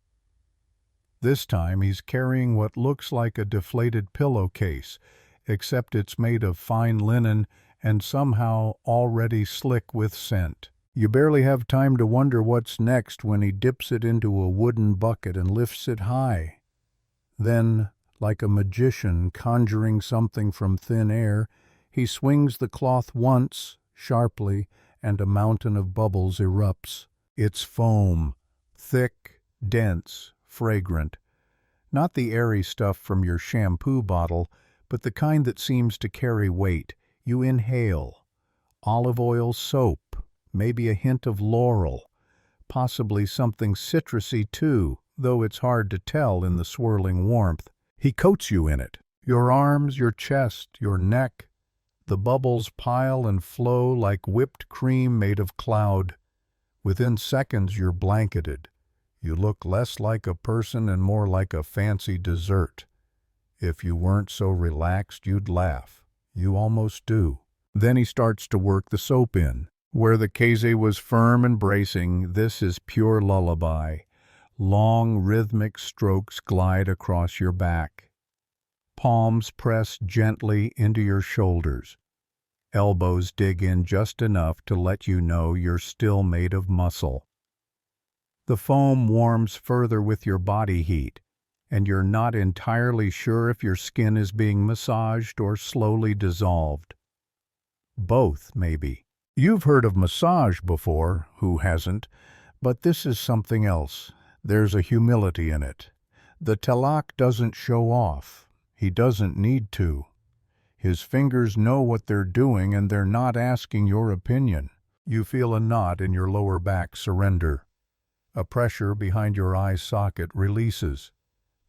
This time he's carrying what looks like a deflated pillowcase, except it's made of fine linen and somehow already slick with scent. You barely have time to wonder what's next when he dips it into a wooden bucket and lifts it high. Then, like a magician conjuring something from thin air, he swings the cloth once, sharply, and a mountain of bubbles erupts. It's foam, thick, dense, fragrant. Not the airy stuff from your shampoo bottle, but the kind that seems to carry weight. You inhale. Olive oil soap. Maybe a hint of laurel, possibly something citrusy too, though it's hard to tell in the swirling warmth. He coats you in it. Your arms, your chest, your neck. The bubbles pile and flow like whipped cream made of cloud. Within seconds you're blanketed. You look less like a person and more like a fancy dessert. If you weren't so relaxed, you'd laugh. You almost do. Then he starts to work the soap in. Where the keze was firm and bracing, this is pure lullaby. Long, rhythmic strokes glide across your back. Palms press gently into your shoulders. Elbows dig in just enough to let you know you're still made of muscle. The foam warms further with your body heat, and you're not entirely sure if your skin is being massaged or slowly dissolved. Both, maybe. You've heard of massage before, who hasn't? But this is something else. There's a humility in it. The telak doesn't show off. He doesn't need to. His fingers know what they're doing and they're not asking your opinion. You feel a knot in your lower back surrender. A pressure behind your eye socket releases.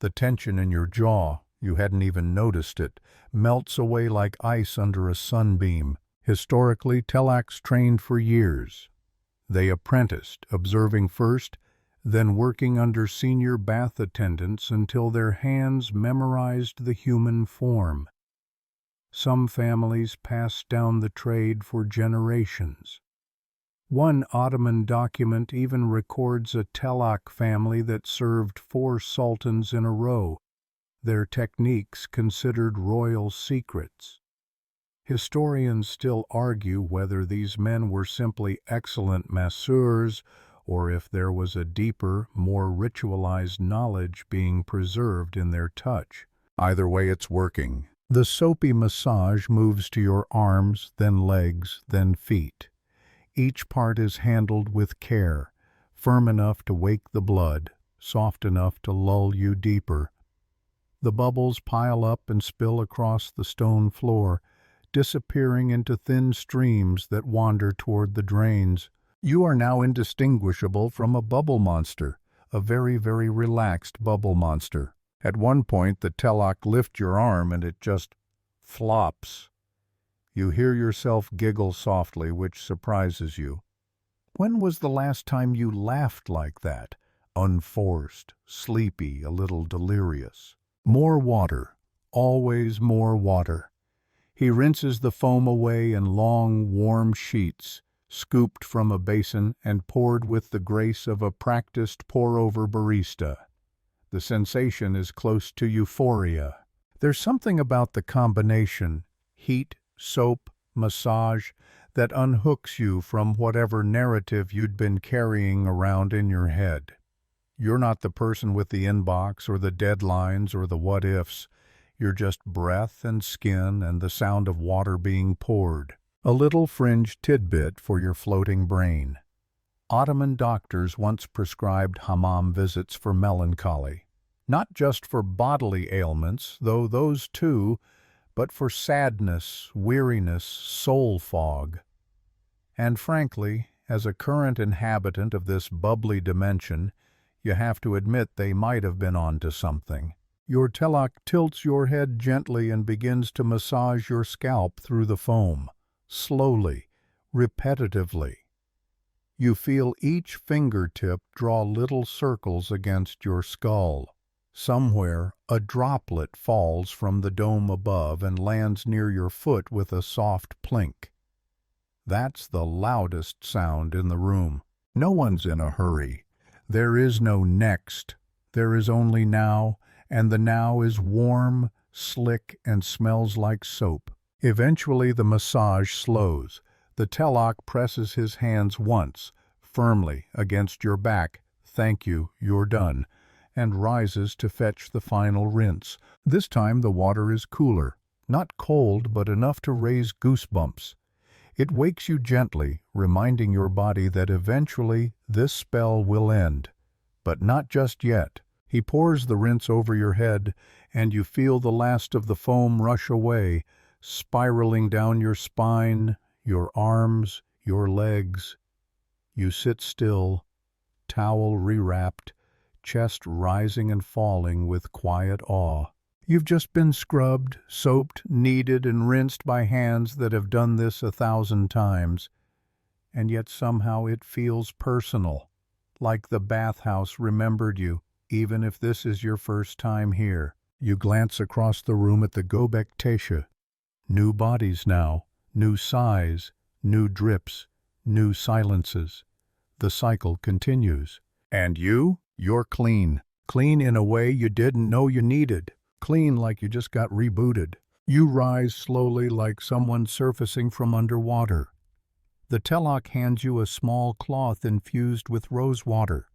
The tension in your jaw, you hadn't even noticed it, melts away like ice under a sunbeam. Historically, telaks trained for years. They apprenticed, observing first, then working under senior bath attendants until their hands memorized the human form. Some families passed down the trade for generations. One Ottoman document even records a telak family that served 4 sultans in a row, their techniques considered royal secrets. Historians still argue whether these men were simply excellent masseurs or if there was a deeper, more ritualized knowledge being preserved in their touch. Either way, it's working. The soapy massage moves to your arms, then legs, then feet. Each part is handled with care, firm enough to wake the blood, soft enough to lull you deeper. The bubbles pile up and spill across the stone floor, disappearing into thin streams that wander toward the drains. You are now indistinguishable from a bubble monster, a very, very relaxed bubble monster. At one point, the telak lifts your arm and it just flops. You hear yourself giggle softly, which surprises you. When was the last time you laughed like that? Unforced, sleepy, a little delirious. More water, always more water. He rinses the foam away in long, warm sheets, scooped from a basin and poured with the grace of a practiced pour-over barista. The sensation is close to euphoria. There's something about the combination, heat, soap, massage, that unhooks you from whatever narrative you'd been carrying around in your head. You're not the person with the inbox or the deadlines or the what-ifs. You're just breath and skin and the sound of water being poured. A little fringe tidbit for your floating brain. Ottoman doctors once prescribed hammam visits for melancholy. Not just for bodily ailments, though those too, but for sadness, weariness, soul fog. And frankly, as a current inhabitant of this bubbly dimension, you have to admit they might have been onto something. Your telak tilts your head gently and begins to massage your scalp through the foam, slowly, repetitively. You feel each fingertip draw little circles against your skull. Somewhere, a droplet falls from the dome above and lands near your foot with a soft plink. That's the loudest sound in the room. No one's in a hurry. There is no next. There is only now, and the now is warm, slick, and smells like soap. Eventually the massage slows. The telak presses his hands once, firmly, against your back. Thank you, you're done. And rises to fetch the final rinse. This time the water is cooler, not cold, but enough to raise goosebumps. It wakes you gently, reminding your body that eventually this spell will end. But not just yet. He pours the rinse over your head, and you feel the last of the foam rush away, spiraling down your spine, your arms, your legs. You sit still, towel rewrapped, chest rising and falling with quiet awe. You've just been scrubbed, soaped, kneaded, and rinsed by hands that have done this 1,000 times, and yet somehow it feels personal, like the bathhouse remembered you, even if this is your first time here. You glance across the room at the Gobek Teşe. New bodies now, new sighs, new drips, new silences. The cycle continues. And you're clean. Clean in a way you didn't know you needed. Clean like you just got rebooted. You rise slowly like someone surfacing from underwater. The telak hands you a small cloth infused with rose water.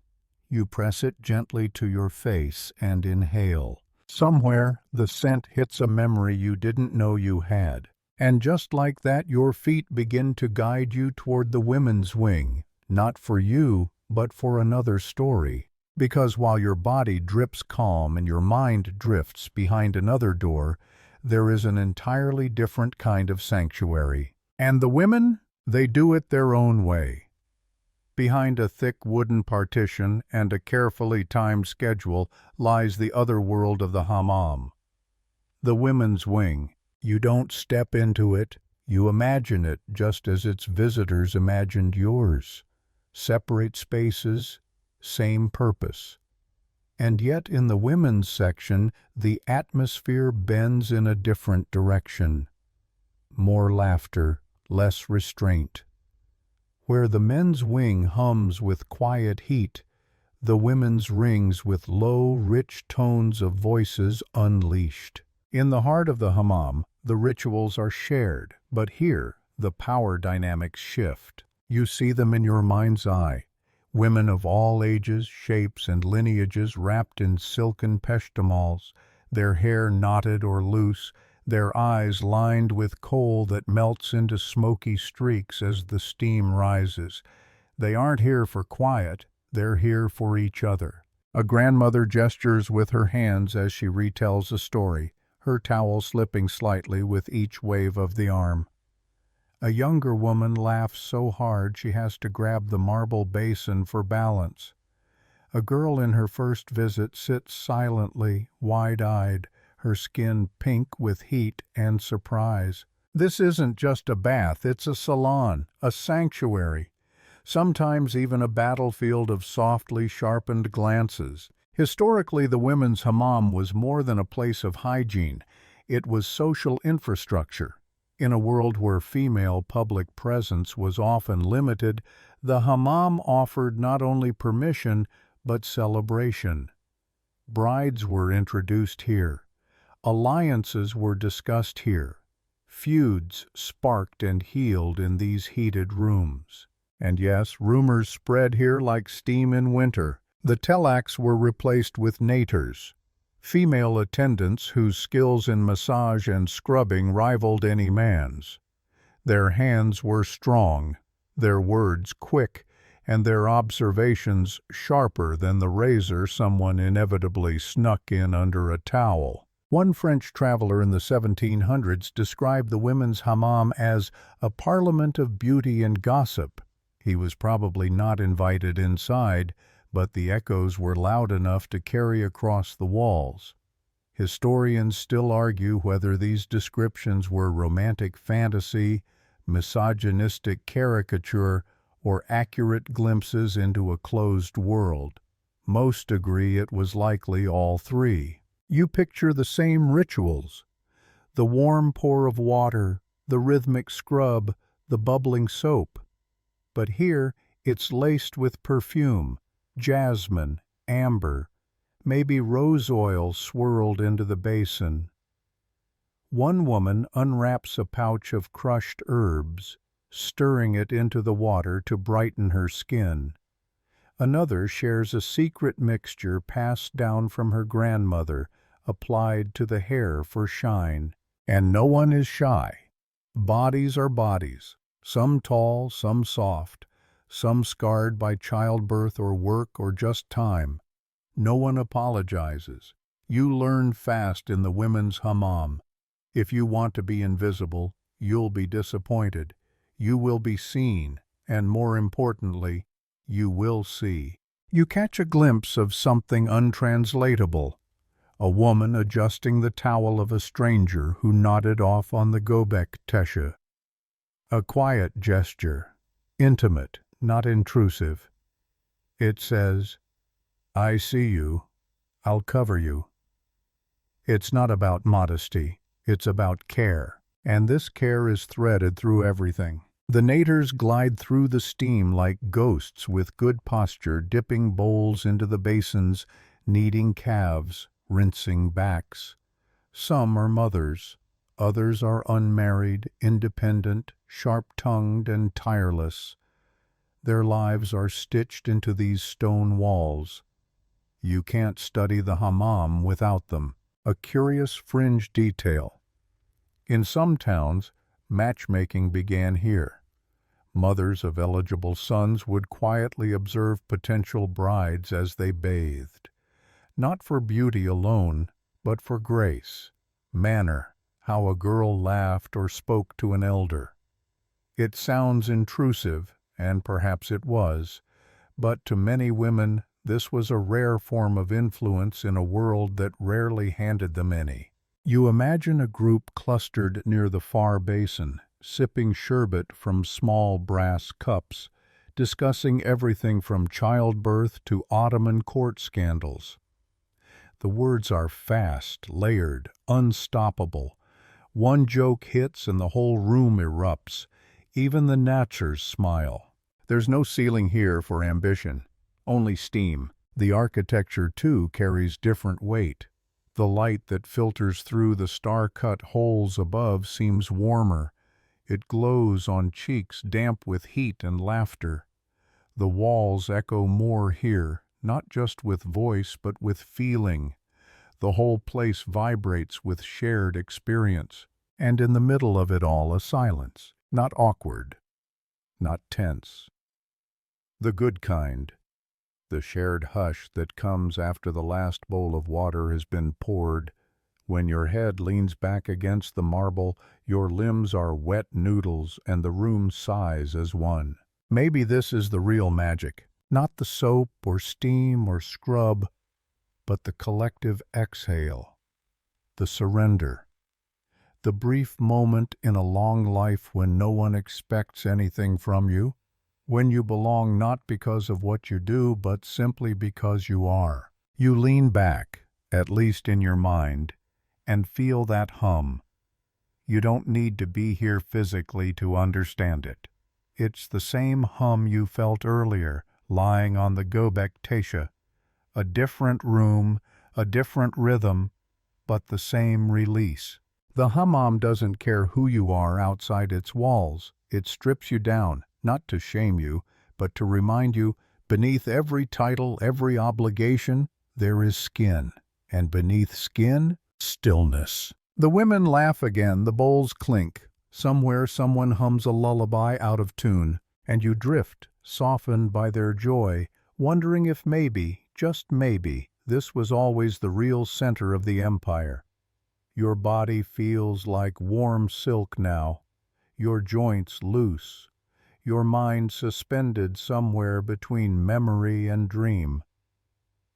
You press it gently to your face and inhale. Somewhere, the scent hits a memory you didn't know you had. And just like that, your feet begin to guide you toward the women's wing, not for you, but for another story. Because while your body drips calm and your mind drifts behind another door, there is an entirely different kind of sanctuary. And the women? They do it their own way. Behind a thick wooden partition and a carefully timed schedule lies the other world of the hammam, the women's wing. You don't step into it, you imagine it just as its visitors imagined yours. Separate spaces, same purpose. And yet in the women's section, the atmosphere bends in a different direction. More laughter, less restraint. Where the men's wing hums with quiet heat, the women's rings with low, rich tones of voices unleashed. In the heart of the hammam, the rituals are shared, but here the power dynamics shift. You see them in your mind's eye. Women of all ages, shapes, and lineages wrapped in silken peshtamals, their hair knotted or loose, their eyes lined with kohl that melts into smoky streaks as the steam rises. They aren't here for quiet, they're here for each other. A grandmother gestures with her hands as she retells a story, her towel slipping slightly with each wave of the arm. A younger woman laughs so hard she has to grab the marble basin for balance. A girl in her first visit sits silently, wide-eyed, her skin pink with heat and surprise. This isn't just a bath, it's a salon, a sanctuary, sometimes even a battlefield of softly sharpened glances. Historically, the women's hammam was more than a place of hygiene. It was social infrastructure. In a world where female public presence was often limited, the hammam offered not only permission, but celebration. Brides were introduced here. Alliances were discussed here. Feuds sparked and healed in these heated rooms. And yes, rumors spread here like steam in winter. The telaks were replaced with naters, female attendants whose skills in massage and scrubbing rivaled any man's. Their hands were strong, their words quick, and their observations sharper than the razor someone inevitably snuck in under a towel. One French traveler in the 1700s described the women's hammam as a parliament of beauty and gossip. He was probably not invited inside, but the echoes were loud enough to carry across the walls. Historians still argue whether these descriptions were romantic fantasy, misogynistic caricature, or accurate glimpses into a closed world. Most agree it was likely all three. You picture the same rituals: the warm pour of water, the rhythmic scrub, the bubbling soap. But here it's laced with perfume, jasmine, amber, maybe rose oil swirled into the basin. One woman unwraps a pouch of crushed herbs, stirring it into the water to brighten her skin. Another shares a secret mixture passed down from her grandmother, applied to the hair for shine. And no one is shy. Bodies are bodies, some tall, some soft, some scarred by childbirth or work or just time. No one apologizes. You learn fast in the women's hammam. If you want to be invisible, you'll be disappointed. You will be seen, and more importantly, you will see. You catch a glimpse of something untranslatable. A woman adjusting the towel of a stranger who nodded off on the Gobek Tesha. A quiet gesture, intimate, not intrusive. It says, "I see you, I'll cover you." It's not about modesty, it's about care, and this care is threaded through everything. The naters glide through the steam like ghosts with good posture, dipping bowls into the basins, kneading calves, rinsing backs. Some are mothers, others are unmarried, independent, sharp-tongued, and tireless. Their lives are stitched into these stone walls. You can't study the hammam without them. A curious fringe detail. In some towns, matchmaking began here. Mothers of eligible sons would quietly observe potential brides as they bathed, not for beauty alone, but for grace, manner, how a girl laughed or spoke to an elder. It sounds intrusive, and perhaps it was, but to many women this was a rare form of influence in a world that rarely handed them any. You imagine a group clustered near the far basin, sipping sherbet from small brass cups, discussing everything from childbirth to Ottoman court scandals. The words are fast, layered, unstoppable. One joke hits and the whole room erupts. Even the Natchers smile. There's no ceiling here for ambition, only steam. The architecture, too, carries different weight. The light that filters through the star-cut holes above seems warmer. It glows on cheeks damp with heat and laughter. The walls echo more here, not just with voice but with feeling. The whole place vibrates with shared experience. And in the middle of it all, a silence, not awkward, not tense. The good kind. The shared hush that comes after the last bowl of water has been poured. When your head leans back against the marble, your limbs are wet noodles and the room sighs as one. Maybe this is the real magic, not the soap or steam or scrub, but the collective exhale, the surrender, the brief moment in a long life when no one expects anything from you, when you belong not because of what you do, but simply because you are. You lean back, at least in your mind, and feel that hum. You don't need to be here physically to understand it. It's the same hum you felt earlier, lying on the Göbek Taşı. A different room, a different rhythm, but the same release. The hammam doesn't care who you are outside its walls. It strips you down, not to shame you, but to remind you, beneath every title, every obligation, there is skin, and beneath skin, stillness. The women laugh again, the bowls clink. Somewhere someone hums a lullaby out of tune, and you drift, softened by their joy, wondering if maybe, just maybe, this was always the real center of the empire. Your body feels like warm silk now, your joints loose, your mind suspended somewhere between memory and dream.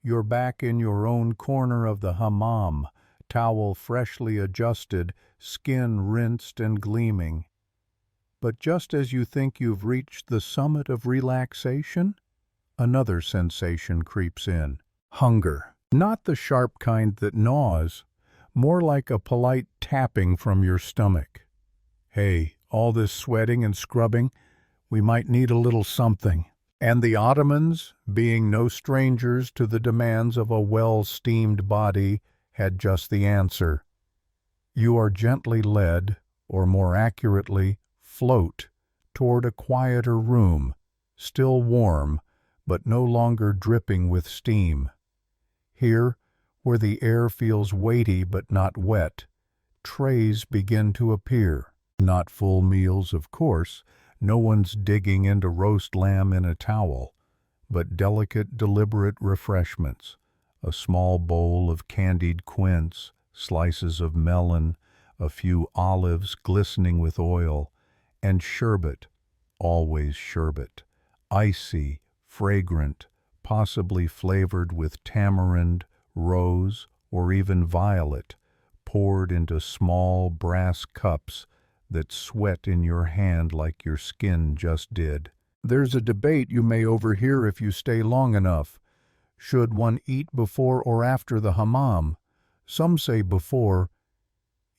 You're back in your own corner of the hammam, towel freshly adjusted, skin rinsed and gleaming. But just as you think you've reached the summit of relaxation, another sensation creeps in. Hunger. Not the sharp kind that gnaws, more like a polite tapping from your stomach. Hey, all this sweating and scrubbing, we might need a little something. And the Ottomans, being no strangers to the demands of a well-steamed body, had just the answer. You are gently led, or more accurately, float, toward a quieter room, still warm, but no longer dripping with steam. Here, where the air feels weighty but not wet, trays begin to appear. Not full meals, of course. No one's digging into roast lamb in a towel, but delicate, deliberate refreshments. A small bowl of candied quince, slices of melon, a few olives glistening with oil, and sherbet, always sherbet, icy, fragrant, possibly flavored with tamarind, rose, or even violet, poured into small brass cups that sweat in your hand like your skin just did. There's a debate you may overhear if you stay long enough. Should one eat before or after the hammam? Some say before.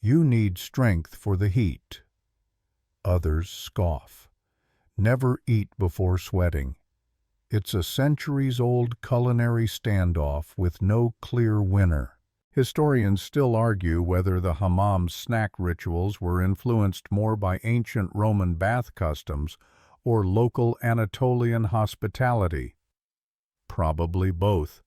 You need strength for the heat. Others scoff. Never eat before sweating. It's a centuries-old culinary standoff with no clear winner. Historians still argue whether the hammam's snack rituals were influenced more by ancient Roman bath customs or local Anatolian hospitality? Probably both.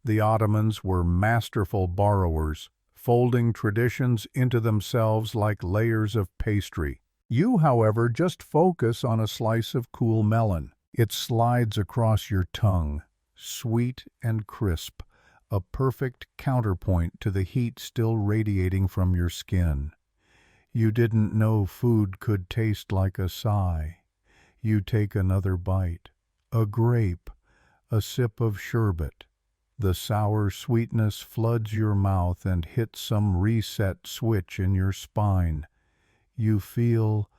The Ottomans were masterful borrowers, folding traditions into themselves like layers of pastry. You, however, just focus on a slice of cool melon. It slides across your tongue, sweet and crisp, a perfect counterpoint to the heat still radiating from your skin. You didn't know food could taste like a sigh. You take another bite, a grape, a sip of sherbet. The sour sweetness floods your mouth and hits some reset switch in your spine. You feel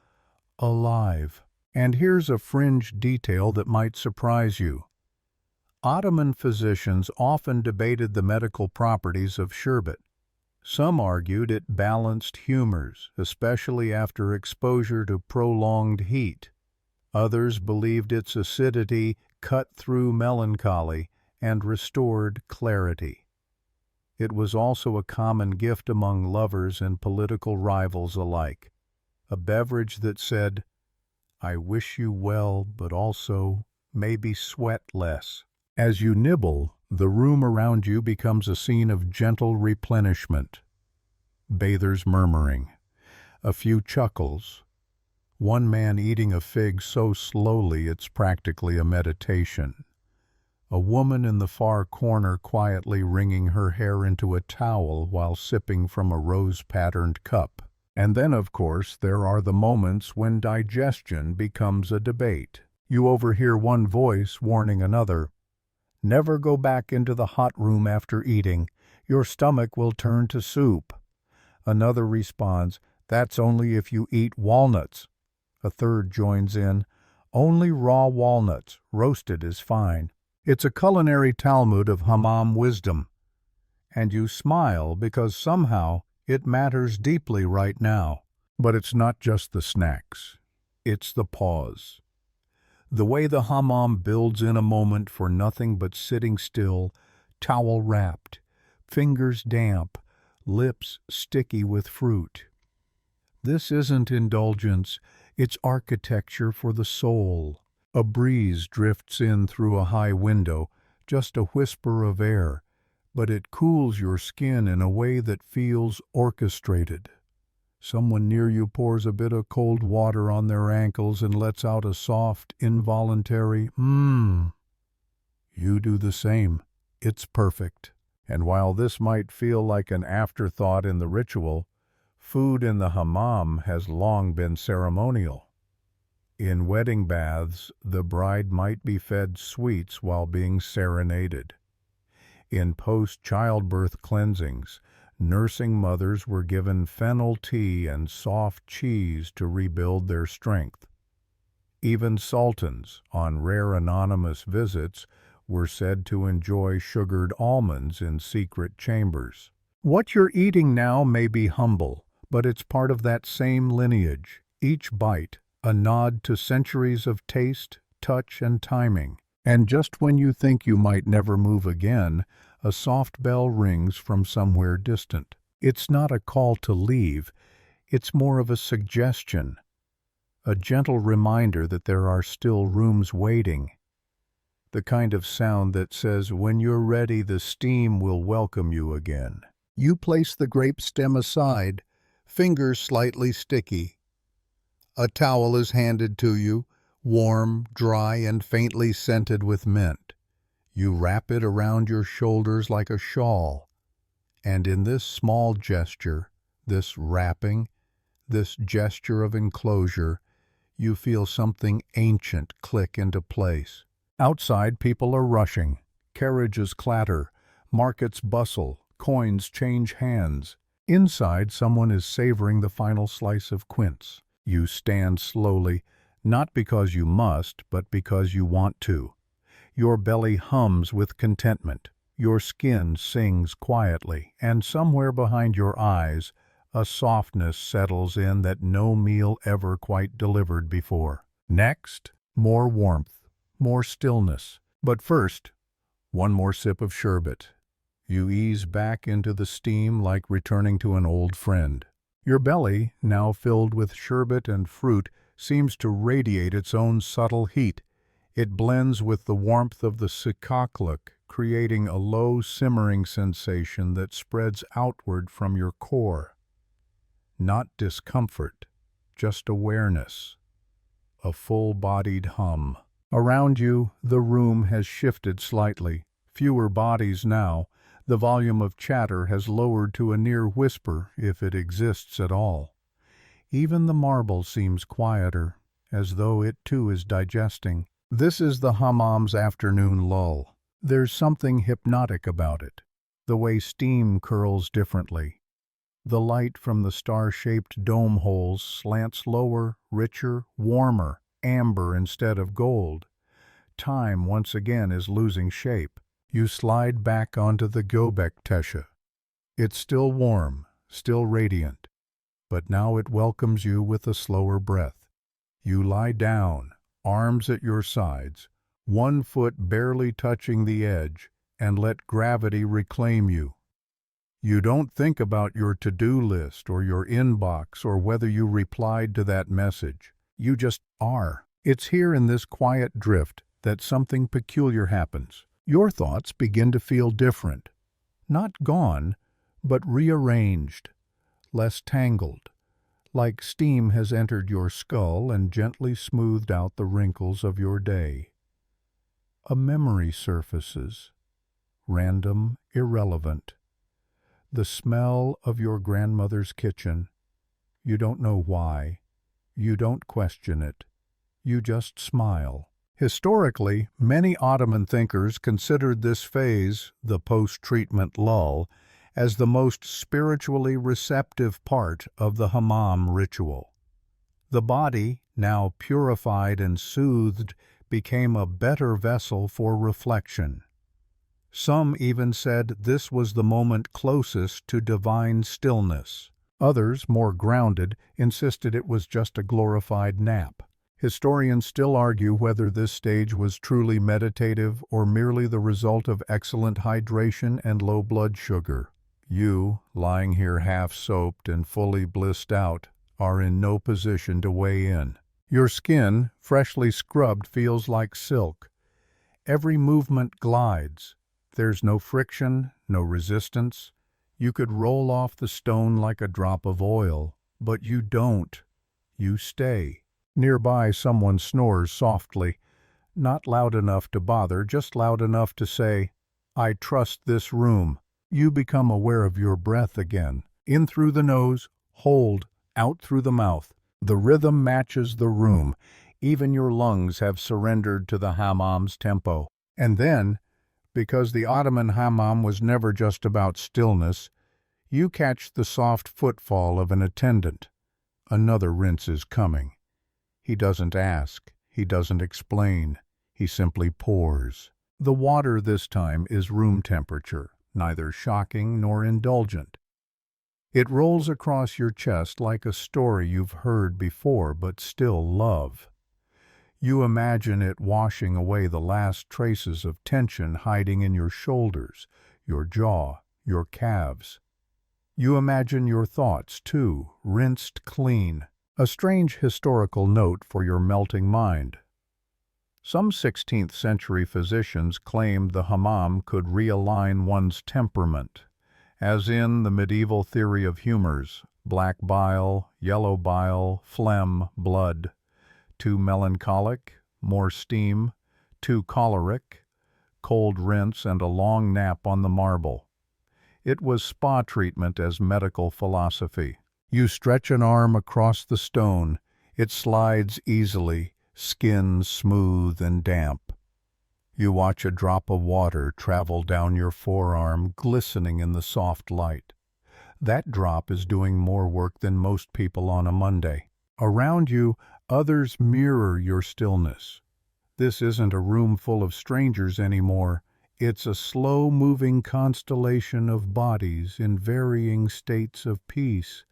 alive. And here's a fringe detail that might surprise you. Ottoman physicians often debated the medical properties of sherbet. Some argued it balanced humors, especially after exposure to prolonged heat. Others believed its acidity cut through melancholy and restored clarity. It was also a common gift among lovers and political rivals alike, a beverage that said, "I wish you well, but also maybe sweat less." As you nibble, the room around you becomes a scene of gentle replenishment. Bathers murmuring, a few chuckles, one man eating a fig so slowly it's practically a meditation. A woman in the far corner quietly wringing her hair into a towel while sipping from a rose-patterned cup. And then, of course, there are the moments when digestion becomes a debate. You overhear one voice warning another, "Never go back into the hot room after eating. Your stomach will turn to soup." Another responds, "That's only if you eat walnuts." A third joins in, "Only raw walnuts. Roasted is fine." It's a culinary Talmud of hammam wisdom. And you smile because somehow it matters deeply right now. But it's not just the snacks. It's the pause. The way the hammam builds in a moment for nothing but sitting still, towel wrapped, fingers damp, lips sticky with fruit. This isn't indulgence, it's architecture for the soul. A breeze drifts in through a high window, just a whisper of air, but it cools your skin in a way that feels orchestrated. Someone near you pours a bit of cold water on their ankles and lets out a soft, involuntary, "mmm." You do the same. It's perfect. And while this might feel like an afterthought in the ritual, food in the hammam has long been ceremonial. In wedding baths, the bride might be fed sweets while being serenaded. In post-childbirth cleansings, nursing mothers were given fennel tea and soft cheese to rebuild their strength. Even sultans, on rare anonymous visits, were said to enjoy sugared almonds in secret chambers. What you're eating now may be humble, but it's part of that same lineage. Each bite, a nod to centuries of taste, touch, and timing. And just when you think you might never move again, a soft bell rings from somewhere distant. It's not a call to leave, it's more of a suggestion, a gentle reminder that there are still rooms waiting. The kind of sound that says, when you're ready, the steam will welcome you again. You place the grape stem aside, fingers slightly sticky. A towel is handed to you, warm, dry, and faintly scented with mint. You wrap it around your shoulders like a shawl. And in this small gesture, this wrapping, this gesture of enclosure, you feel something ancient click into place. Outside, people are rushing. Carriages clatter, markets bustle, coins change hands. Inside, someone is savoring the final slice of quince. You stand slowly, not because you must, but because you want to. Your belly hums with contentment. Your skin sings quietly, and somewhere behind your eyes, a softness settles in that no meal ever quite delivered before. Next, more warmth, more stillness. But first, one more sip of sherbet. You ease back into the steam like returning to an old friend. Your belly, now filled with sherbet and fruit, seems to radiate its own subtle heat. It blends with the warmth of the sikakluk, creating a low simmering sensation that spreads outward from your core. Not discomfort, just awareness. A full-bodied hum. Around you, the room has shifted slightly. Fewer bodies now. The volume of chatter has lowered to a near whisper, if it exists at all. Even the marble seems quieter, as though it too is digesting. This is the hammam's afternoon lull. There's something hypnotic about it. The way steam curls differently. The light from the star-shaped dome holes slants lower, richer, warmer, amber instead of gold. Time once again is losing shape. You slide back onto the Göbek Teche. It's still warm, still radiant, but now it welcomes you with a slower breath. You lie down, arms at your sides, one foot barely touching the edge, and let gravity reclaim you. You don't think about your to-do list or your inbox or whether you replied to that message. You just are. It's here in this quiet drift that something peculiar happens. Your thoughts begin to feel different. Not gone, but rearranged, less tangled, like steam has entered your skull and gently smoothed out the wrinkles of your day. A memory surfaces, random, irrelevant. The smell of your grandmother's kitchen. You don't know why. You don't question it. You just smile. Historically, many Ottoman thinkers considered this phase, the post-treatment lull, as the most spiritually receptive part of the hammam ritual. The body, now purified and soothed, became a better vessel for reflection. Some even said this was the moment closest to divine stillness. Others, more grounded, insisted it was just a glorified nap. Historians still argue whether this stage was truly meditative or merely the result of excellent hydration and low blood sugar. You, lying here half-soaped and fully blissed out, are in no position to weigh in. Your skin, freshly scrubbed, feels like silk. Every movement glides. There's no friction, no resistance. You could roll off the stone like a drop of oil, but you don't. You stay. Nearby, someone snores softly, not loud enough to bother, just loud enough to say, "I trust this room." You become aware of your breath again. In through the nose, hold, out through the mouth. The rhythm matches the room. Even your lungs have surrendered to the hammam's tempo. And then, because the Ottoman hammam was never just about stillness, you catch the soft footfall of an attendant. Another rinse is coming. He doesn't ask, he doesn't explain, he simply pours. The water this time is room temperature, neither shocking nor indulgent. It rolls across your chest like a story you've heard before but still love. You imagine it washing away the last traces of tension hiding in your shoulders, your jaw, your calves. You imagine your thoughts, too, rinsed clean. A strange historical note for your melting mind. Some 16th century physicians claimed the hammam could realign one's temperament, as in the medieval theory of humors, black bile, yellow bile, phlegm, blood. Too melancholic, more steam, too choleric, cold rinse and a long nap on the marble. It was spa treatment as medical philosophy. You stretch an arm across the stone. It slides easily, skin smooth and damp. You watch a drop of water travel down your forearm, glistening in the soft light. That drop is doing more work than most people on a Monday. Around you, others mirror your stillness. This isn't a room full of strangers anymore. It's a slow-moving constellation of bodies in varying states of peace.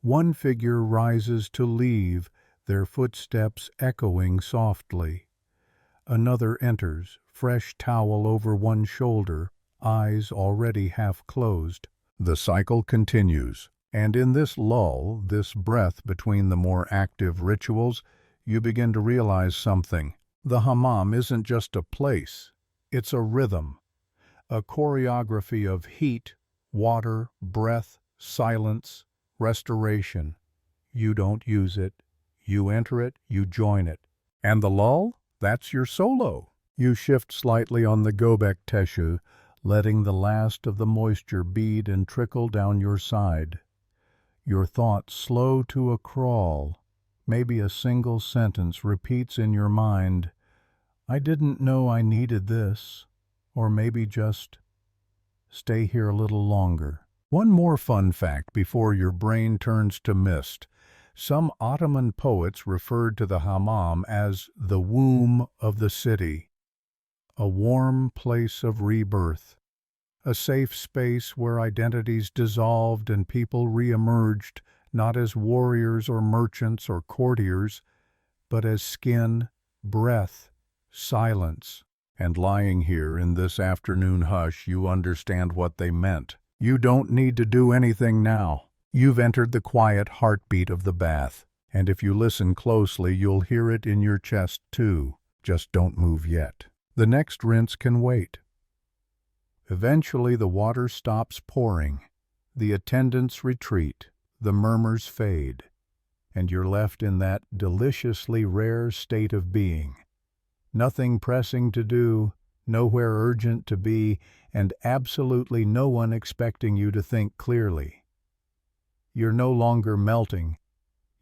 One figure rises to leave, their footsteps echoing softly. Another enters, fresh towel over one shoulder, eyes already half closed. The cycle continues. And in this lull, this breath between the more active rituals, you begin to realize something. The hammam isn't just a place, it's a rhythm, a choreography of heat, water, breath, silence, restoration. You don't use it, you enter it, you join it. And the lull? That's your solo. You shift slightly on the gobek teshu, letting the last of the moisture bead and trickle down your side. Your thoughts slow to a crawl. Maybe a single sentence repeats in your mind, "I didn't know I needed this," or maybe just, "Stay here a little longer." One more fun fact before your brain turns to mist. Some Ottoman poets referred to the hammam as the womb of the city, a warm place of rebirth, a safe space where identities dissolved and people re-emerged, not as warriors or merchants or courtiers, but as skin, breath, silence. And lying here in this afternoon hush, you understand what they meant. You don't need to do anything now. You've entered the quiet heartbeat of the bath, and if you listen closely, you'll hear it in your chest too. Just don't move yet. The next rinse can wait. Eventually the water stops pouring, the attendants retreat, the murmurs fade, and you're left in that deliciously rare state of being. Nothing pressing to do, nowhere urgent to be, and absolutely no one expecting you to think clearly. You're no longer melting,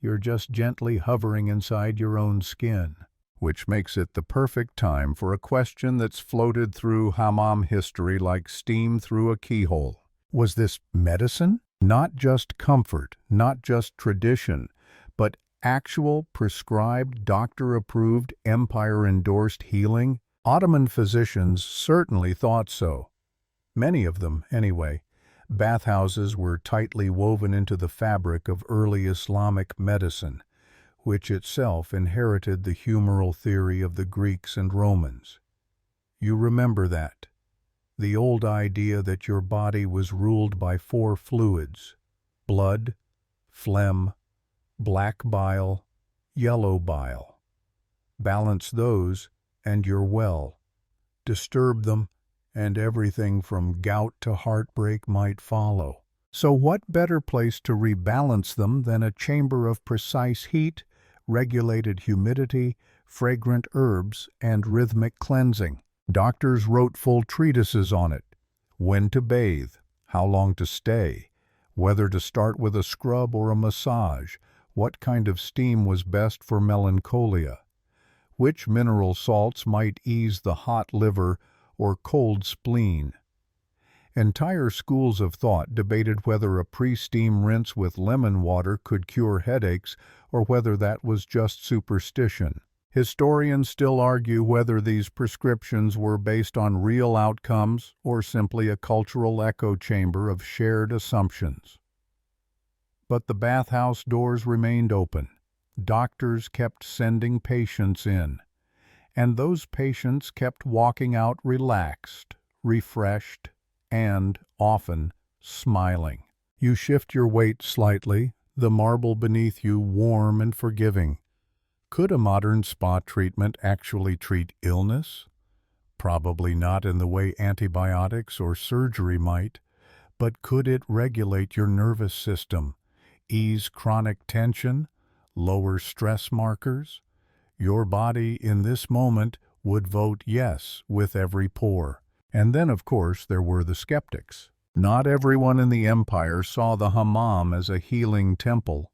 you're just gently hovering inside your own skin. Which makes it the perfect time for a question that's floated through hammam history like steam through a keyhole. Was this medicine? Not just comfort, not just tradition, but actual prescribed, doctor-approved, empire-endorsed healing? Ottoman physicians certainly thought so. Many of them, anyway. Bathhouses were tightly woven into the fabric of early Islamic medicine, which itself inherited the humoral theory of the Greeks and Romans. You remember that. The old idea that your body was ruled by 4 fluids: blood, phlegm, black bile, yellow bile. Balance those, and you're well. Disturb them, and everything from gout to heartbreak might follow. So what better place to rebalance them than a chamber of precise heat, regulated humidity, fragrant herbs, and rhythmic cleansing? Doctors wrote full treatises on it. When to bathe, how long to stay, whether to start with a scrub or a massage, what kind of steam was best for melancholia, which mineral salts might ease the hot liver or cold spleen. Entire schools of thought debated whether a pre-steam rinse with lemon water could cure headaches or whether that was just superstition. Historians still argue whether these prescriptions were based on real outcomes or simply a cultural echo chamber of shared assumptions. But the bathhouse doors remained open. Doctors kept sending patients in, and those patients kept walking out relaxed, refreshed, and, often, smiling. You shift your weight slightly, the marble beneath you warm and forgiving. Could a modern spa treatment actually treat illness? Probably not in the way antibiotics or surgery might, but could it regulate your nervous system, ease chronic tension, lower stress markers? Your body in this moment would vote yes with every pore. And then, of course, there were the skeptics. Not everyone in the empire saw the hammam as a healing temple.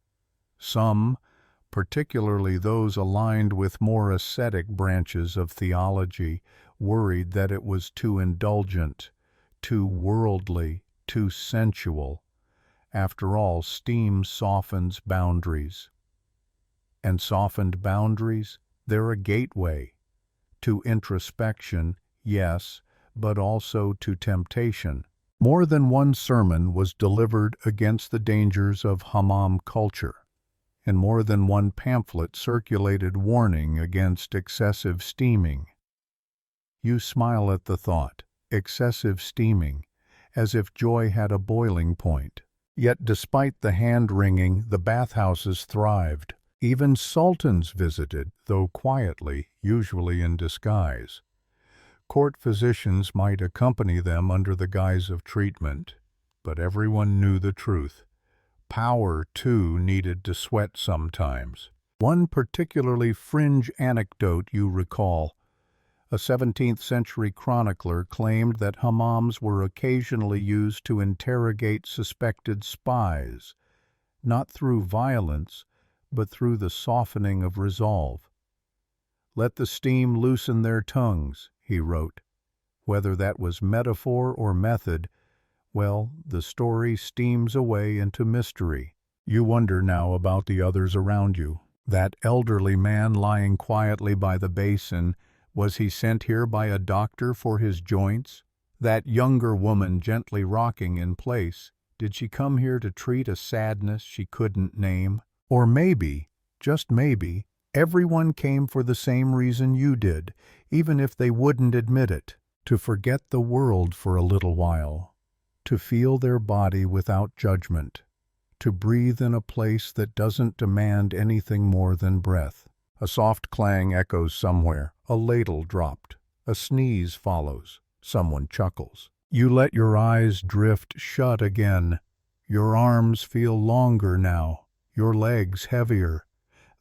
Some, particularly those aligned with more ascetic branches of theology, worried that it was too indulgent, too worldly, too sensual. After all, steam softens boundaries. And softened boundaries, they're a gateway to introspection, yes, but also to temptation. More than one sermon was delivered against the dangers of hammam culture, and more than one pamphlet circulated warning against excessive steaming. You smile at the thought, excessive steaming, as if joy had a boiling point. Yet despite the hand-wringing, the bathhouses thrived. Even sultans visited, though quietly, usually in disguise. Court physicians might accompany them under the guise of treatment, but everyone knew the truth. Power, too, needed to sweat sometimes. One particularly fringe anecdote you recall. A 17th-century chronicler claimed that hammams were occasionally used to interrogate suspected spies, not through violence, but through the softening of resolve. "Let the steam loosen their tongues," he wrote. Whether that was metaphor or method, well, the story steams away into mystery. You wonder now about the others around you. That elderly man lying quietly by the basin, was he sent here by a doctor for his joints? That younger woman gently rocking in place, did she come here to treat a sadness she couldn't name? Or maybe, just maybe, everyone came for the same reason you did, even if they wouldn't admit it, to forget the world for a little while, to feel their body without judgment, to breathe in a place that doesn't demand anything more than breath. A soft clang echoes somewhere, a ladle dropped, a sneeze follows, someone chuckles. You let your eyes drift shut again. Your arms feel longer now, your legs heavier.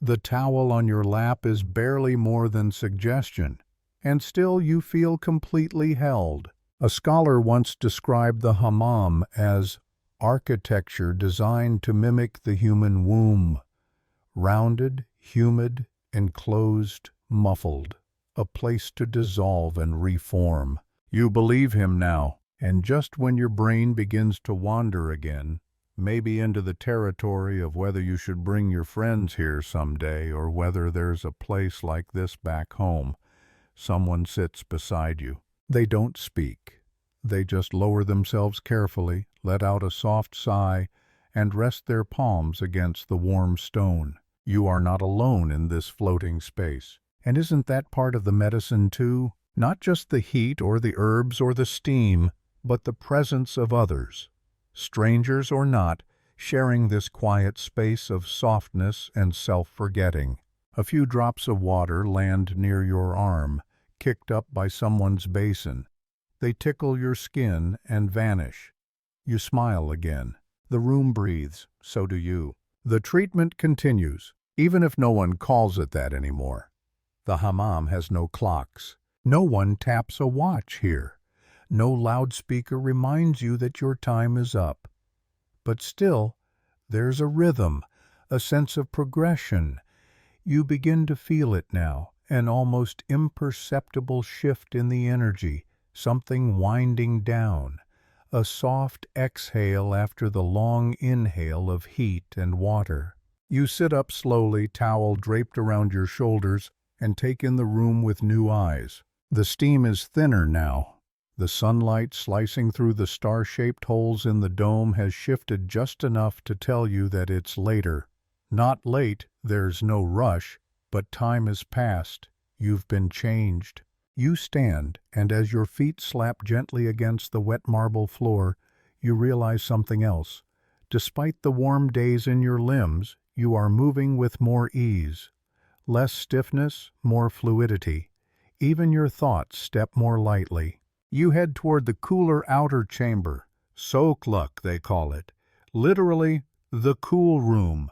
The towel on your lap is barely more than suggestion, and still you feel completely held. A scholar once described the hammam as architecture designed to mimic the human womb, rounded, humid, enclosed, muffled, a place to dissolve and reform. You believe him now, and just when your brain begins to wander again, maybe into the territory of whether you should bring your friends here someday or whether there's a place like this back home, someone sits beside you. They don't speak. They just lower themselves carefully, let out a soft sigh, and rest their palms against the warm stone. You are not alone in this floating space. And isn't that part of the medicine too? Not just the heat or the herbs or the steam, but the presence of others, strangers or not, sharing this quiet space of softness and self-forgetting. A few drops of water land near your arm, kicked up by someone's basin. They tickle your skin and vanish. You smile again. The room breathes, so do you. The treatment continues, even if no one calls it that anymore. The hammam has no clocks. No one taps a watch here. No loudspeaker reminds you that your time is up. But still, there's a rhythm, a sense of progression. You begin to feel it now, an almost imperceptible shift in the energy, something winding down, a soft exhale after the long inhale of heat and water. You sit up slowly, towel draped around your shoulders, and take in the room with new eyes. The steam is thinner now. The sunlight slicing through the star-shaped holes in the dome has shifted just enough to tell you that it's later. Not late, there's no rush, but time has passed. You've been changed. You stand, and as your feet slap gently against the wet marble floor, you realize something else. Despite the warm days in your limbs, you are moving with more ease. Less stiffness, more fluidity. Even your thoughts step more lightly. You head toward the cooler outer chamber, sokluk they call it, literally the cool room.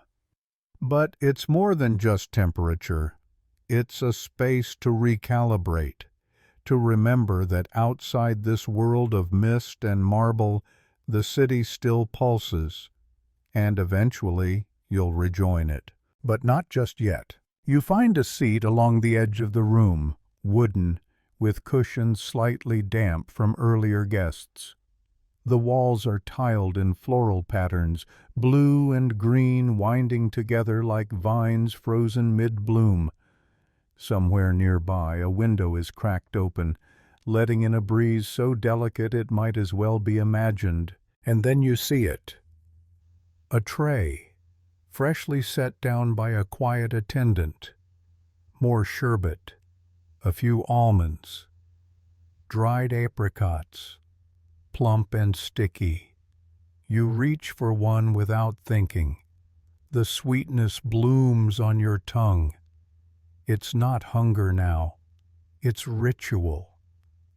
But it's more than just temperature. It's a space to recalibrate, to remember that outside this world of mist and marble, the city still pulses, and eventually you'll rejoin it. But not just yet. You find a seat along the edge of the room, wooden, with cushions slightly damp from earlier guests. The walls are tiled in floral patterns, blue and green winding together like vines frozen mid-bloom. Somewhere nearby, a window is cracked open, letting in a breeze so delicate it might as well be imagined. And then you see it. A tray, freshly set down by a quiet attendant. More sherbet. A few almonds, dried apricots, plump and sticky. You reach for one without thinking. The sweetness blooms on your tongue. It's not hunger now. It's ritual,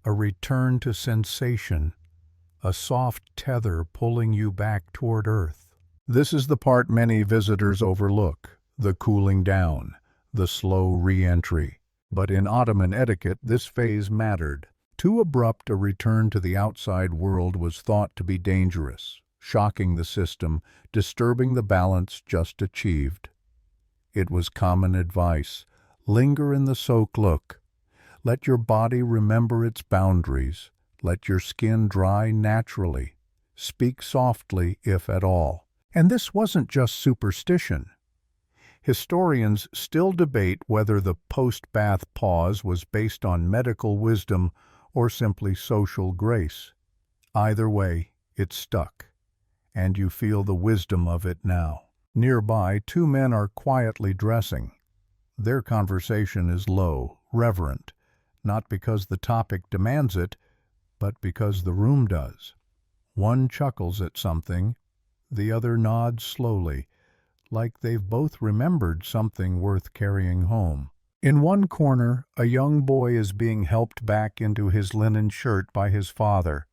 a return to sensation, a soft tether pulling you back toward earth. This is the part many visitors overlook, the cooling down, the slow re-entry. But in Ottoman etiquette, this phase mattered. Too abrupt a return to the outside world was thought to be dangerous, shocking the system, disturbing the balance just achieved. It was common advice: linger in the soak look. Let your body remember its boundaries. Let your skin dry naturally. Speak softly, if at all. And this wasn't just superstition. Historians still debate whether the post-bath pause was based on medical wisdom or simply social grace. Either way, it stuck, and you feel the wisdom of it now. Nearby, two men are quietly dressing. Their conversation is low, reverent, not because the topic demands it, but because the room does. One chuckles at something, the other nods slowly, like they've both remembered something worth carrying home. In one corner, a young boy is being helped back into his linen shirt by his father.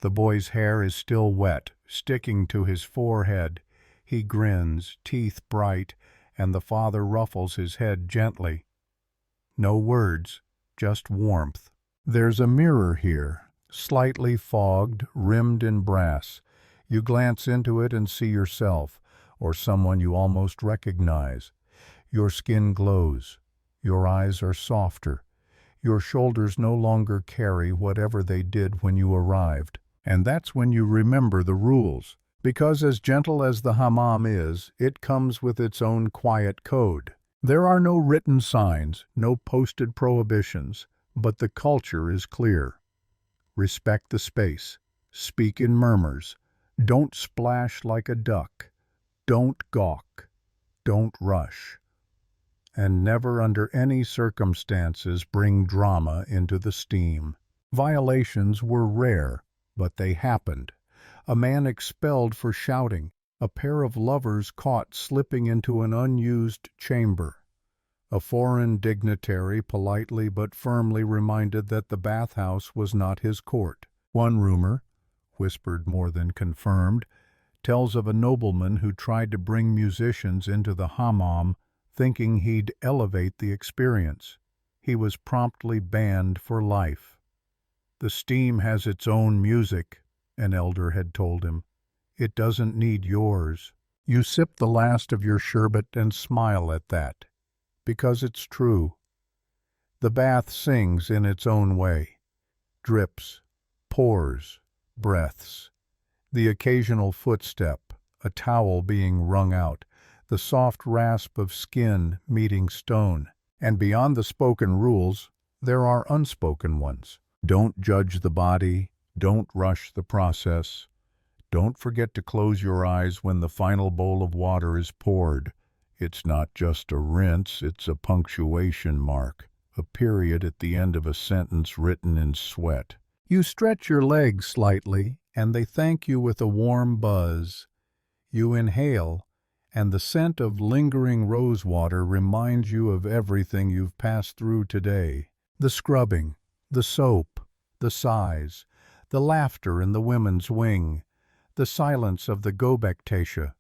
The boy's hair is still wet, sticking to his forehead. He grins, teeth bright, and the father ruffles his head gently. No words, just warmth. There's a mirror here, slightly fogged, rimmed in brass. You glance into it and see yourself, or someone you almost recognize. Your skin glows. Your eyes are softer. Your shoulders no longer carry whatever they did when you arrived. And that's when you remember the rules. Because as gentle as the hammam is, it comes with its own quiet code. There are no written signs, no posted prohibitions, but the culture is clear. Respect the space. Speak in murmurs. Don't splash like a duck. Don't gawk. Don't rush. And never under any circumstances bring drama into the steam. Violations were rare, but they happened. A man expelled for shouting, a pair of lovers caught slipping into an unused chamber. A foreign dignitary politely but firmly reminded that the bathhouse was not his court. One rumor, whispered more than confirmed, tells of a nobleman who tried to bring musicians into the hammam, thinking he'd elevate the experience. He was promptly banned for life. The steam has its own music, an elder had told him. It doesn't need yours. You sip the last of your sherbet and smile at that, because it's true. The bath sings in its own way. Drips, pours, breaths. The occasional footstep, a towel being wrung out, the soft rasp of skin meeting stone. And beyond the spoken rules, there are unspoken ones. Don't judge the body. Don't rush the process. Don't forget to close your eyes when the final bowl of water is poured. It's not just a rinse, it's a punctuation mark, a period at the end of a sentence written in sweat. You stretch your legs slightly, and they thank you with a warm buzz. You inhale, and the scent of lingering rosewater reminds you of everything you've passed through today. The scrubbing, the soap, the sighs, the laughter in the women's wing, the silence of the gobektasha,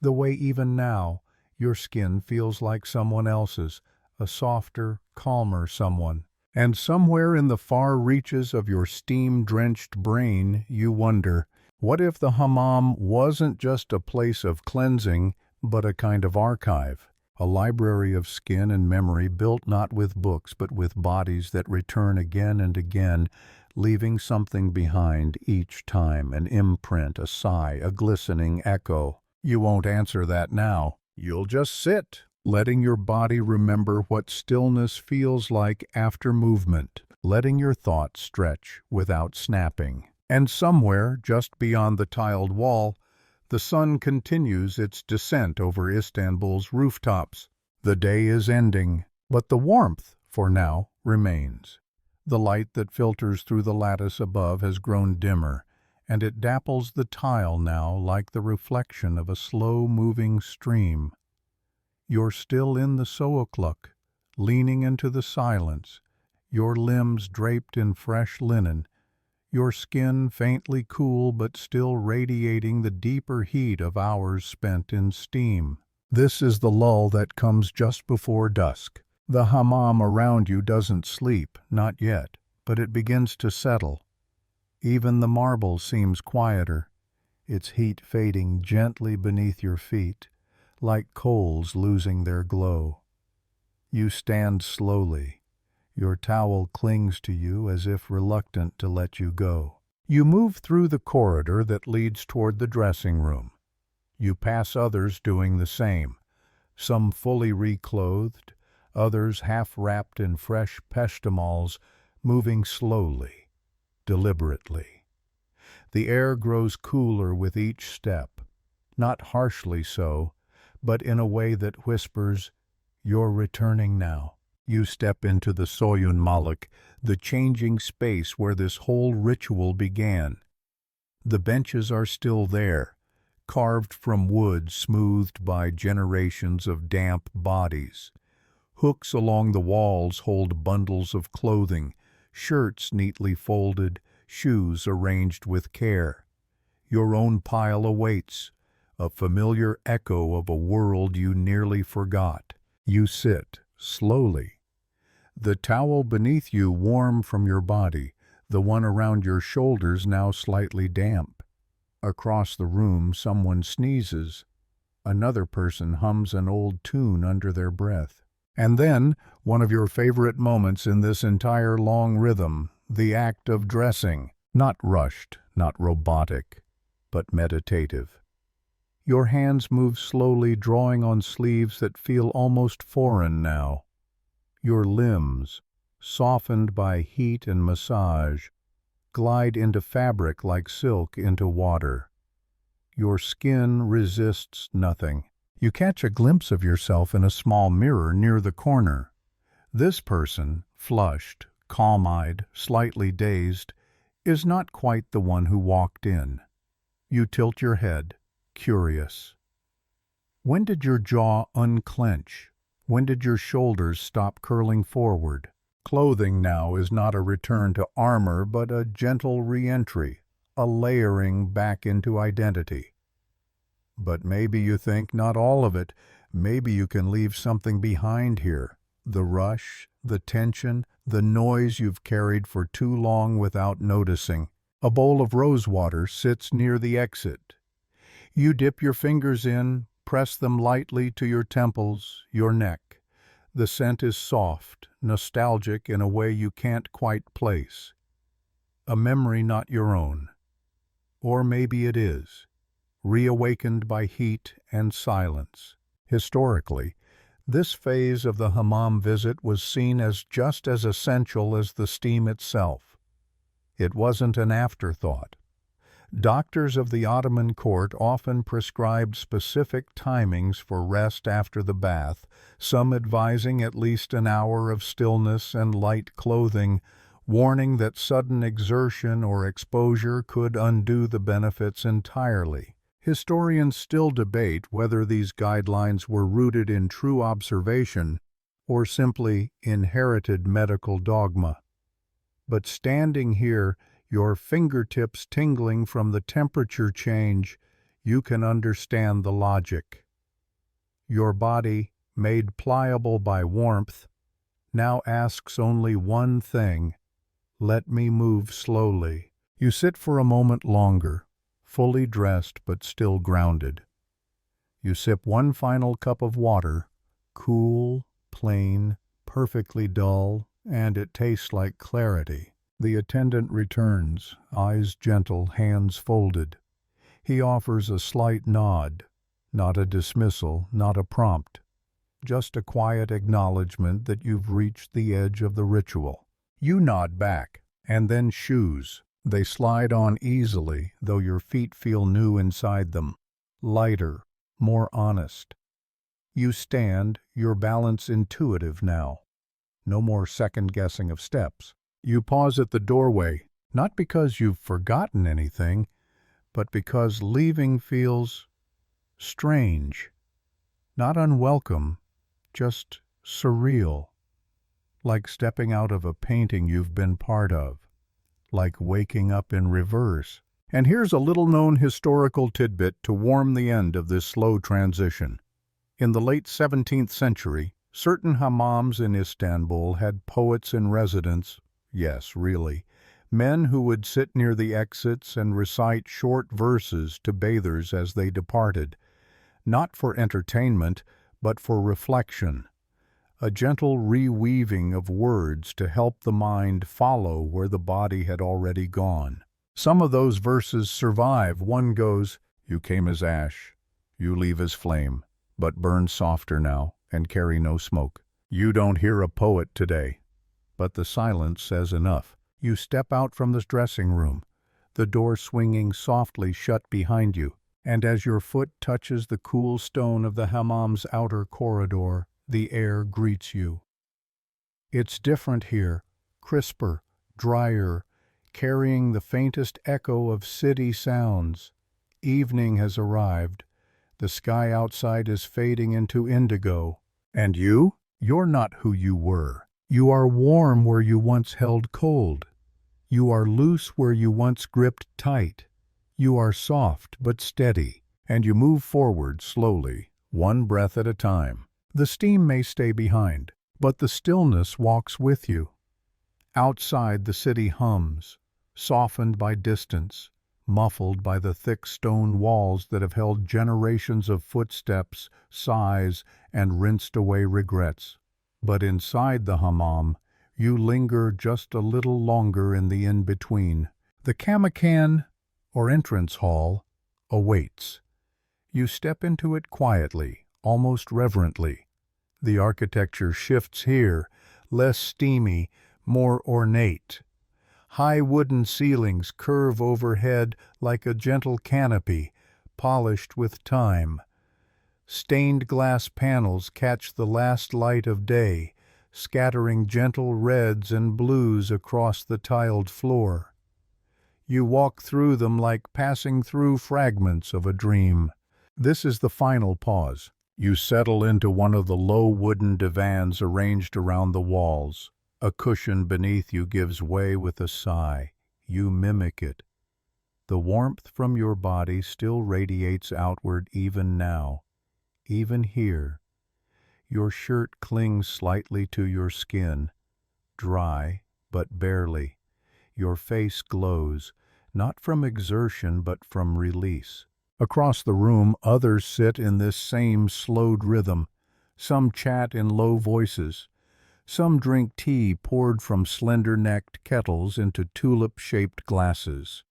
the way even now your skin feels like someone else's, a softer, calmer someone. And somewhere in the far reaches of your steam-drenched brain you wonder, what if the hammam wasn't just a place of cleansing, but a kind of archive, a library of skin and memory built not with books but with bodies that return again and again, leaving something behind each time, an imprint, a sigh, a glistening echo. You won't answer that now. You'll just sit, letting your body remember what stillness feels like after movement, letting your thoughts stretch without snapping. And somewhere, just beyond the tiled wall, the sun continues its descent over Istanbul's rooftops. The day is ending, but the warmth, for now, remains. The light that filters through the lattice above has grown dimmer, and it dapples the tile now like the reflection of a slow-moving stream. You're still in the soakluk, leaning into the silence, your limbs draped in fresh linen, your skin faintly cool but still radiating the deeper heat of hours spent in steam. This is the lull that comes just before dusk. The hammam around you doesn't sleep, not yet, but it begins to settle. Even the marble seems quieter, its heat fading gently beneath your feet, like coals losing their glow. You stand slowly. Your towel clings to you as if reluctant to let you go. You move through the corridor that leads toward the dressing room. You pass others doing the same, some fully reclothed, others half-wrapped in fresh peshtamals, moving slowly, deliberately. The air grows cooler with each step, not harshly so, but in a way that whispers, "You're returning now." You step into the soyun malik, the changing space where this whole ritual began. The benches are still there, carved from wood smoothed by generations of damp bodies. Hooks along the walls hold bundles of clothing, shirts neatly folded, shoes arranged with care. Your own pile awaits, a familiar echo of a world you nearly forgot. You sit, slowly. The towel beneath you warm from your body, the one around your shoulders now slightly damp. Across the room someone sneezes. Another person hums an old tune under their breath. And then, one of your favorite moments in this entire long rhythm, the act of dressing. Not rushed, not robotic, but meditative. Your hands move slowly, drawing on sleeves that feel almost foreign now. Your limbs, softened by heat and massage, glide into fabric like silk into water. Your skin resists nothing. You catch a glimpse of yourself in a small mirror near the corner. This person, flushed, calm-eyed, slightly dazed, is not quite the one who walked in. You tilt your head, curious. When did your jaw unclench? When did your shoulders stop curling forward? Clothing now is not a return to armor, but a gentle re-entry, a layering back into identity. But maybe you think not all of it. Maybe you can leave something behind here. The rush, the tension, the noise you've carried for too long without noticing. A bowl of rose water sits near the exit. You dip your fingers in, press them lightly to your temples, your neck. The scent is soft, nostalgic in a way you can't quite place. A memory not your own. Or maybe it is, reawakened by heat and silence. Historically, this phase of the hammam visit was seen as just as essential as the steam itself. It wasn't an afterthought. Doctors of the Ottoman court often prescribed specific timings for rest after the bath, some advising at least an hour of stillness and light clothing, warning that sudden exertion or exposure could undo the benefits entirely. Historians still debate whether these guidelines were rooted in true observation or simply inherited medical dogma. But standing here, your fingertips tingling from the temperature change, you can understand the logic. Your body, made pliable by warmth, now asks only one thing: let me move slowly. You sit for a moment longer, fully dressed but still grounded. You sip one final cup of water, cool, plain, perfectly dull, and it tastes like clarity. The attendant returns, eyes gentle, hands folded. He offers a slight nod, not a dismissal, not a prompt, just a quiet acknowledgement that you've reached the edge of the ritual. You nod back, and then shoes. They slide on easily, though your feet feel new inside them, lighter, more honest. You stand, your balance intuitive now. No more second-guessing of steps. You pause at the doorway, not because you've forgotten anything, but because leaving feels strange, not unwelcome, just surreal, like stepping out of a painting you've been part of, like waking up in reverse. And here's a little-known historical tidbit to warm the end of this slow transition. In the late 17th century, certain hammams in Istanbul had poets in residence, yes, really, men who would sit near the exits and recite short verses to bathers as they departed, not for entertainment, but for reflection, a gentle reweaving of words to help the mind follow where the body had already gone. Some of those verses survive. One goes, "You came as ash, you leave as flame, but burn softer now and carry no smoke." You don't hear a poet today, but the silence says enough. You step out from the dressing room, the door swinging softly shut behind you, and as your foot touches the cool stone of the hammam's outer corridor, the air greets you. It's different here, crisper, drier, carrying the faintest echo of city sounds. Evening has arrived. The sky outside is fading into indigo. And you? You're not who you were. You are warm where you once held cold. You are loose where you once gripped tight. You are soft but steady, and you move forward slowly, one breath at a time. The steam may stay behind, but the stillness walks with you. Outside the city hums, softened by distance, muffled by the thick stone walls that have held generations of footsteps, sighs, and rinsed away regrets. But inside the hammam, you linger just a little longer in the in-between. The kamakan, or entrance hall, awaits. You step into it quietly, almost reverently. The architecture shifts here, less steamy, more ornate. High wooden ceilings curve overhead like a gentle canopy, polished with time. Stained glass panels catch the last light of day, scattering gentle reds and blues across the tiled floor. You walk through them like passing through fragments of a dream. This is the final pause. You settle into one of the low wooden divans arranged around the walls. A cushion beneath you gives way with a sigh. You mimic it. The warmth from your body still radiates outward even now. Even here. Your shirt clings slightly to your skin, dry, but barely. Your face glows, not from exertion but from release. Across the room, others sit in this same slowed rhythm. Some chat in low voices. Some drink tea poured from slender-necked kettles into tulip-shaped glasses.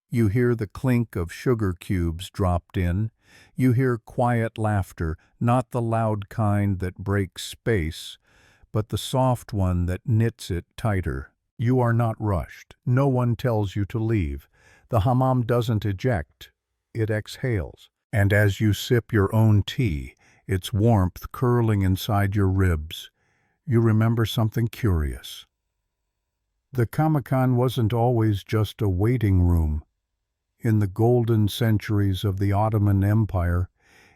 You hear the clink of sugar cubes dropped in. You hear quiet laughter, not the loud kind that breaks space, but the soft one that knits it tighter. You are not rushed. No one tells you to leave. The hammam doesn't eject. It exhales. And as you sip your own tea, its warmth curling inside your ribs, you remember something curious. The kamakan wasn't always just a waiting room. In the golden centuries of the Ottoman Empire,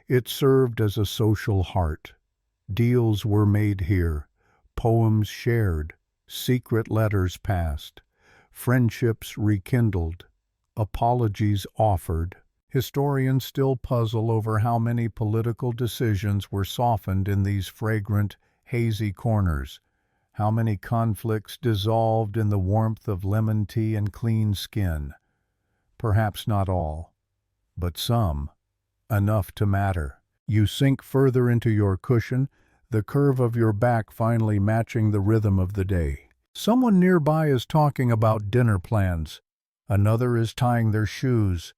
it served as a social heart. Deals were made here, poems shared, secret letters passed, friendships rekindled, apologies offered. Historians still puzzle over how many political decisions were softened in these fragrant, hazy corners, how many conflicts dissolved in the warmth of lemon tea and clean skin. Perhaps not all, but some, enough to matter. You sink further into your cushion, the curve of your back finally matching the rhythm of the day. Someone nearby is talking about dinner plans. Another is tying their shoes,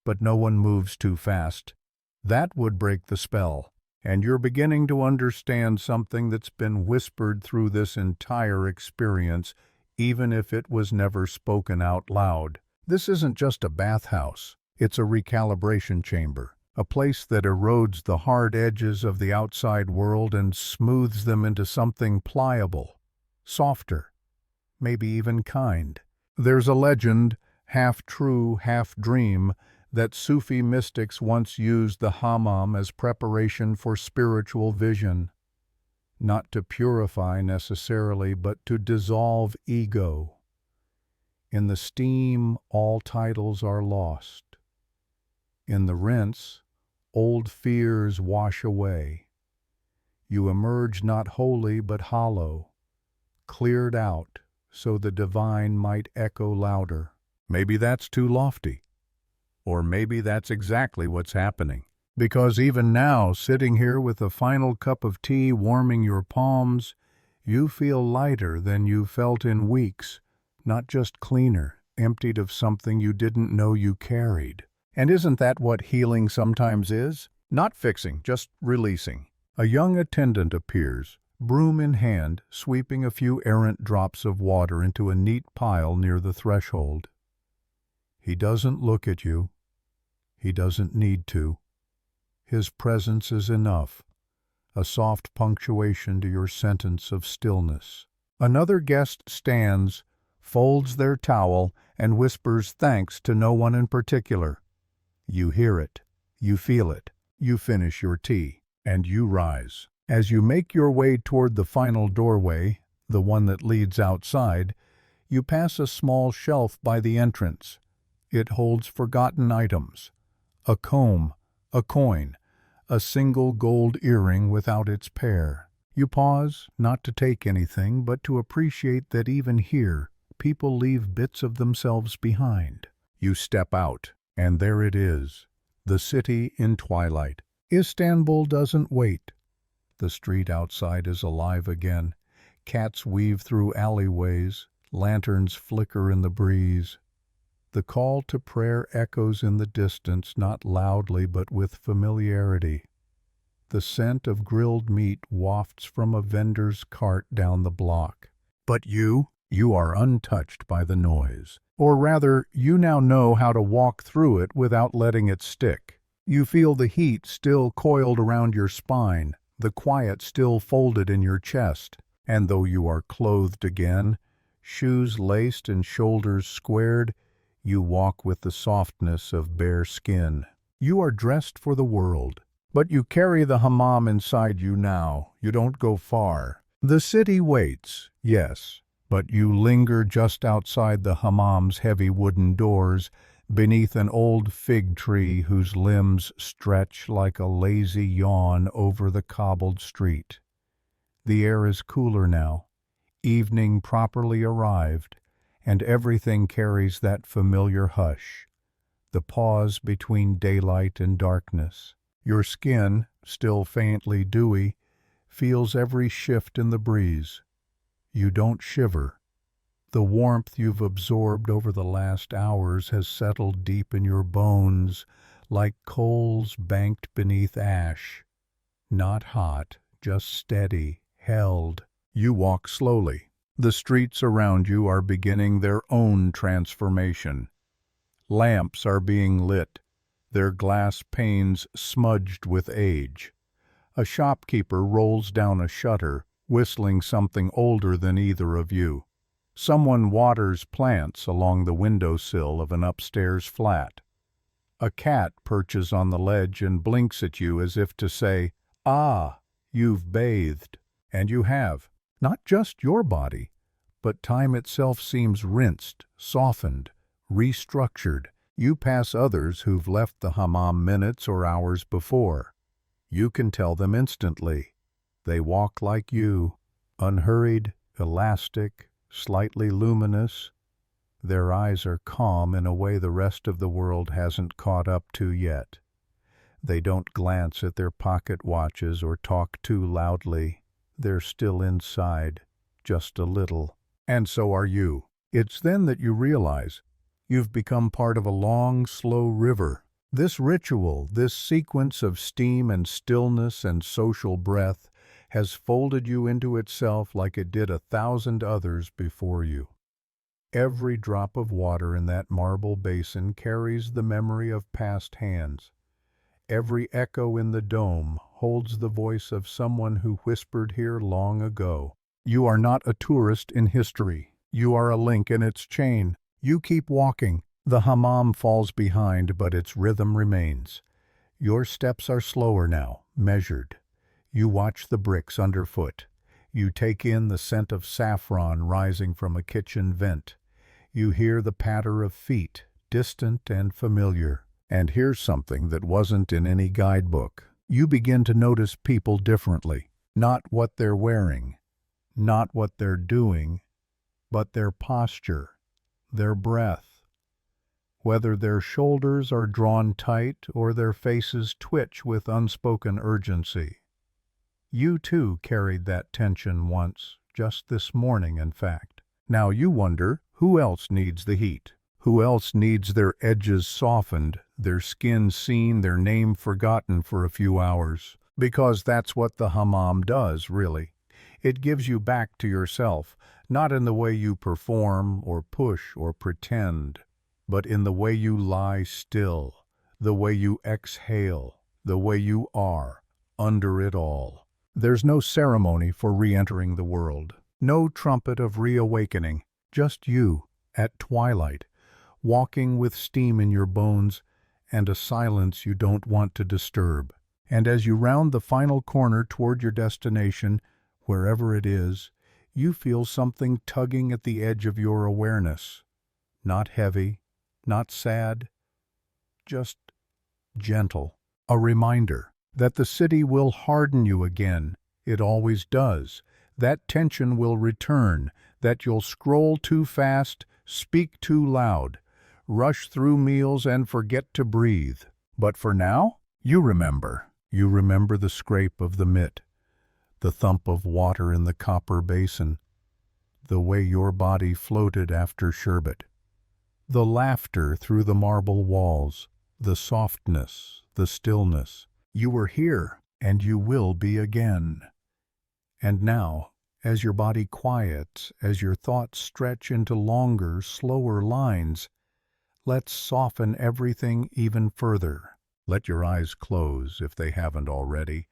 but no one moves too fast. That would break the spell. And you're beginning to understand something that's been whispered through this entire experience, even if it was never spoken out loud. This isn't just a bathhouse. It's a recalibration chamber, a place that erodes the hard edges of the outside world and smooths them into something pliable, softer, maybe even kind. There's a legend, half true, half dream, that Sufi mystics once used the hammam as preparation for spiritual vision, not to purify necessarily, but to dissolve ego. In the steam, all titles are lost. In the rinse, old fears wash away. You emerge not holy but hollow, cleared out so the divine might echo louder. Maybe that's too lofty. Or maybe that's exactly what's happening. Because even now, sitting here with a final cup of tea warming your palms, you feel lighter than you felt in weeks, not just cleaner, emptied of something you didn't know you carried. And isn't that what healing sometimes is? Not fixing, just releasing. A young attendant appears, broom in hand, sweeping a few errant drops of water into a neat pile near the threshold. He doesn't look at you. He doesn't need to. His presence is enough, a soft punctuation to your sentence of stillness. Another guest stands, folds their towel, and whispers thanks to no one in particular. You hear it, you feel it, you finish your tea, and you rise. As you make your way toward the final doorway, the one that leads outside, you pass a small shelf by the entrance. It holds forgotten items. A comb, a coin, a single gold earring without its pair. You pause, not to take anything, but to appreciate that even here, people leave bits of themselves behind. You step out, and there it is, the city in twilight. Istanbul doesn't wait. The street outside is alive again. Cats weave through alleyways, lanterns flicker in the breeze. The call to prayer echoes in the distance, not loudly but with familiarity. The scent of grilled meat wafts from a vendor's cart down the block. But you are untouched by the noise. Or rather, you now know how to walk through it without letting it stick. You feel the heat still coiled around your spine, the quiet still folded in your chest. And though you are clothed again, shoes laced and shoulders squared, you walk with the softness of bare skin. You are dressed for the world, but you carry the hammam inside you now. You don't go far. The city waits, yes, but you linger just outside the hammam's heavy wooden doors, beneath an old fig tree whose limbs stretch like a lazy yawn over the cobbled street. The air is cooler now, evening properly arrived, and everything carries that familiar hush, the pause between daylight and darkness. Your skin, still faintly dewy, feels every shift in the breeze. You don't shiver. The warmth you've absorbed over the last hours has settled deep in your bones, like coals banked beneath ash. Not hot, just steady, held. You walk slowly. The streets around you are beginning their own transformation. Lamps are being lit, their glass panes smudged with age. A shopkeeper rolls down a shutter, whistling something older than either of you. Someone waters plants along the windowsill of an upstairs flat. A cat perches on the ledge and blinks at you as if to say, "Ah, you've bathed." And you have. Not just your body, but time itself seems rinsed, softened, restructured. You pass others who've left the hammam minutes or hours before. You can tell them instantly. They walk like you, unhurried, elastic, slightly luminous. Their eyes are calm in a way the rest of the world hasn't caught up to yet. They don't glance at their pocket watches or talk too loudly. They're still inside, just a little. And so are you. It's then that you realize you've become part of a long, slow river. This ritual, this sequence of steam and stillness and social breath, has folded you into itself like it did 1,000 others before you. Every drop of water in that marble basin carries the memory of past hands. Every echo in the dome holds the voice of someone who whispered here long ago. You are not a tourist in history. You are a link in its chain. You keep walking, The hammam falls behind, but its rhythm remains. Your steps are slower now, measured. You watch the bricks underfoot. You take in the scent of saffron rising from a kitchen vent. You hear the patter of feet, distant and familiar. And here's something that wasn't in any guidebook. You begin to notice people differently. Not what they're wearing, not what they're doing, but their posture, their breath. Whether their shoulders are drawn tight or their faces twitch with unspoken urgency. You too carried that tension once, just this morning in fact. Now you wonder, who else needs the heat? Who else needs their edges softened, their skin seen, their name forgotten for a few hours? Because that's what the hammam does, really. It gives you back to yourself, not in the way you perform or push or pretend, but in the way you lie still, the way you exhale, the way you are, under it all. There's no ceremony for re-entering the world, no trumpet of reawakening, just you, at twilight, walking with steam in your bones and a silence you don't want to disturb. And as you round the final corner toward your destination, wherever it is, you feel something tugging at the edge of your awareness. Not heavy, not sad, just gentle. A reminder that the city will harden you again. It always does. That tension will return, that you'll scroll too fast, speak too loud, rush through meals and forget to breathe. But for now, you remember. You remember the scrape of the mitt, the thump of water in the copper basin, the way your body floated after sherbet, the laughter through the marble walls, the softness, the stillness. You were here, and you will be again. And now, as your body quiets, as your thoughts stretch into longer, slower lines, let's soften everything even further. Let your eyes close if they haven't already.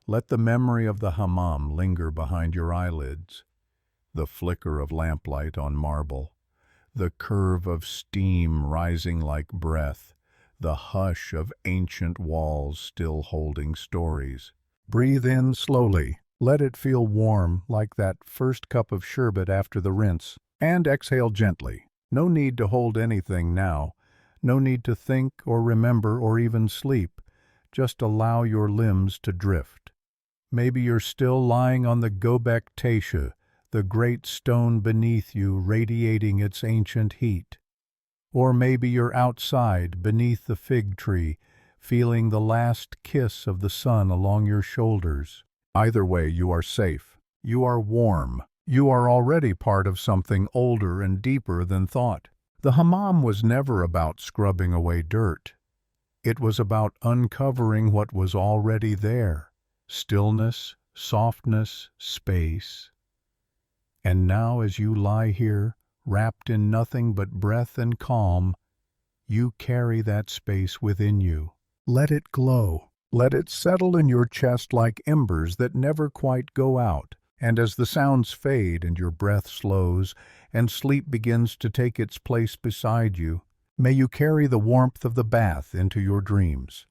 Let the memory of the hammam linger behind your eyelids. The flicker of lamplight on marble, the curve of steam rising like breath, the hush of ancient walls still holding stories. Breathe in slowly. Let it feel warm, like that first cup of sherbet after the rinse. And exhale gently. No need to hold anything now. No need to think or remember or even sleep. Just allow your limbs to drift. Maybe you're still lying on the Gobek Teche, the great stone beneath you radiating its ancient heat. Or maybe you're outside, beneath the fig tree, feeling the last kiss of the sun along your shoulders. Either way, you are safe. You are warm. You are already part of something older and deeper than thought. The hammam was never about scrubbing away dirt. It was about uncovering what was already there. Stillness, softness, space. And now as you lie here, wrapped in nothing but breath and calm, you carry that space within you. Let it glow. Let it settle in your chest like embers that never quite go out. And as the sounds fade and your breath slows and sleep begins to take its place beside you, may you carry the warmth of the bath into your dreams.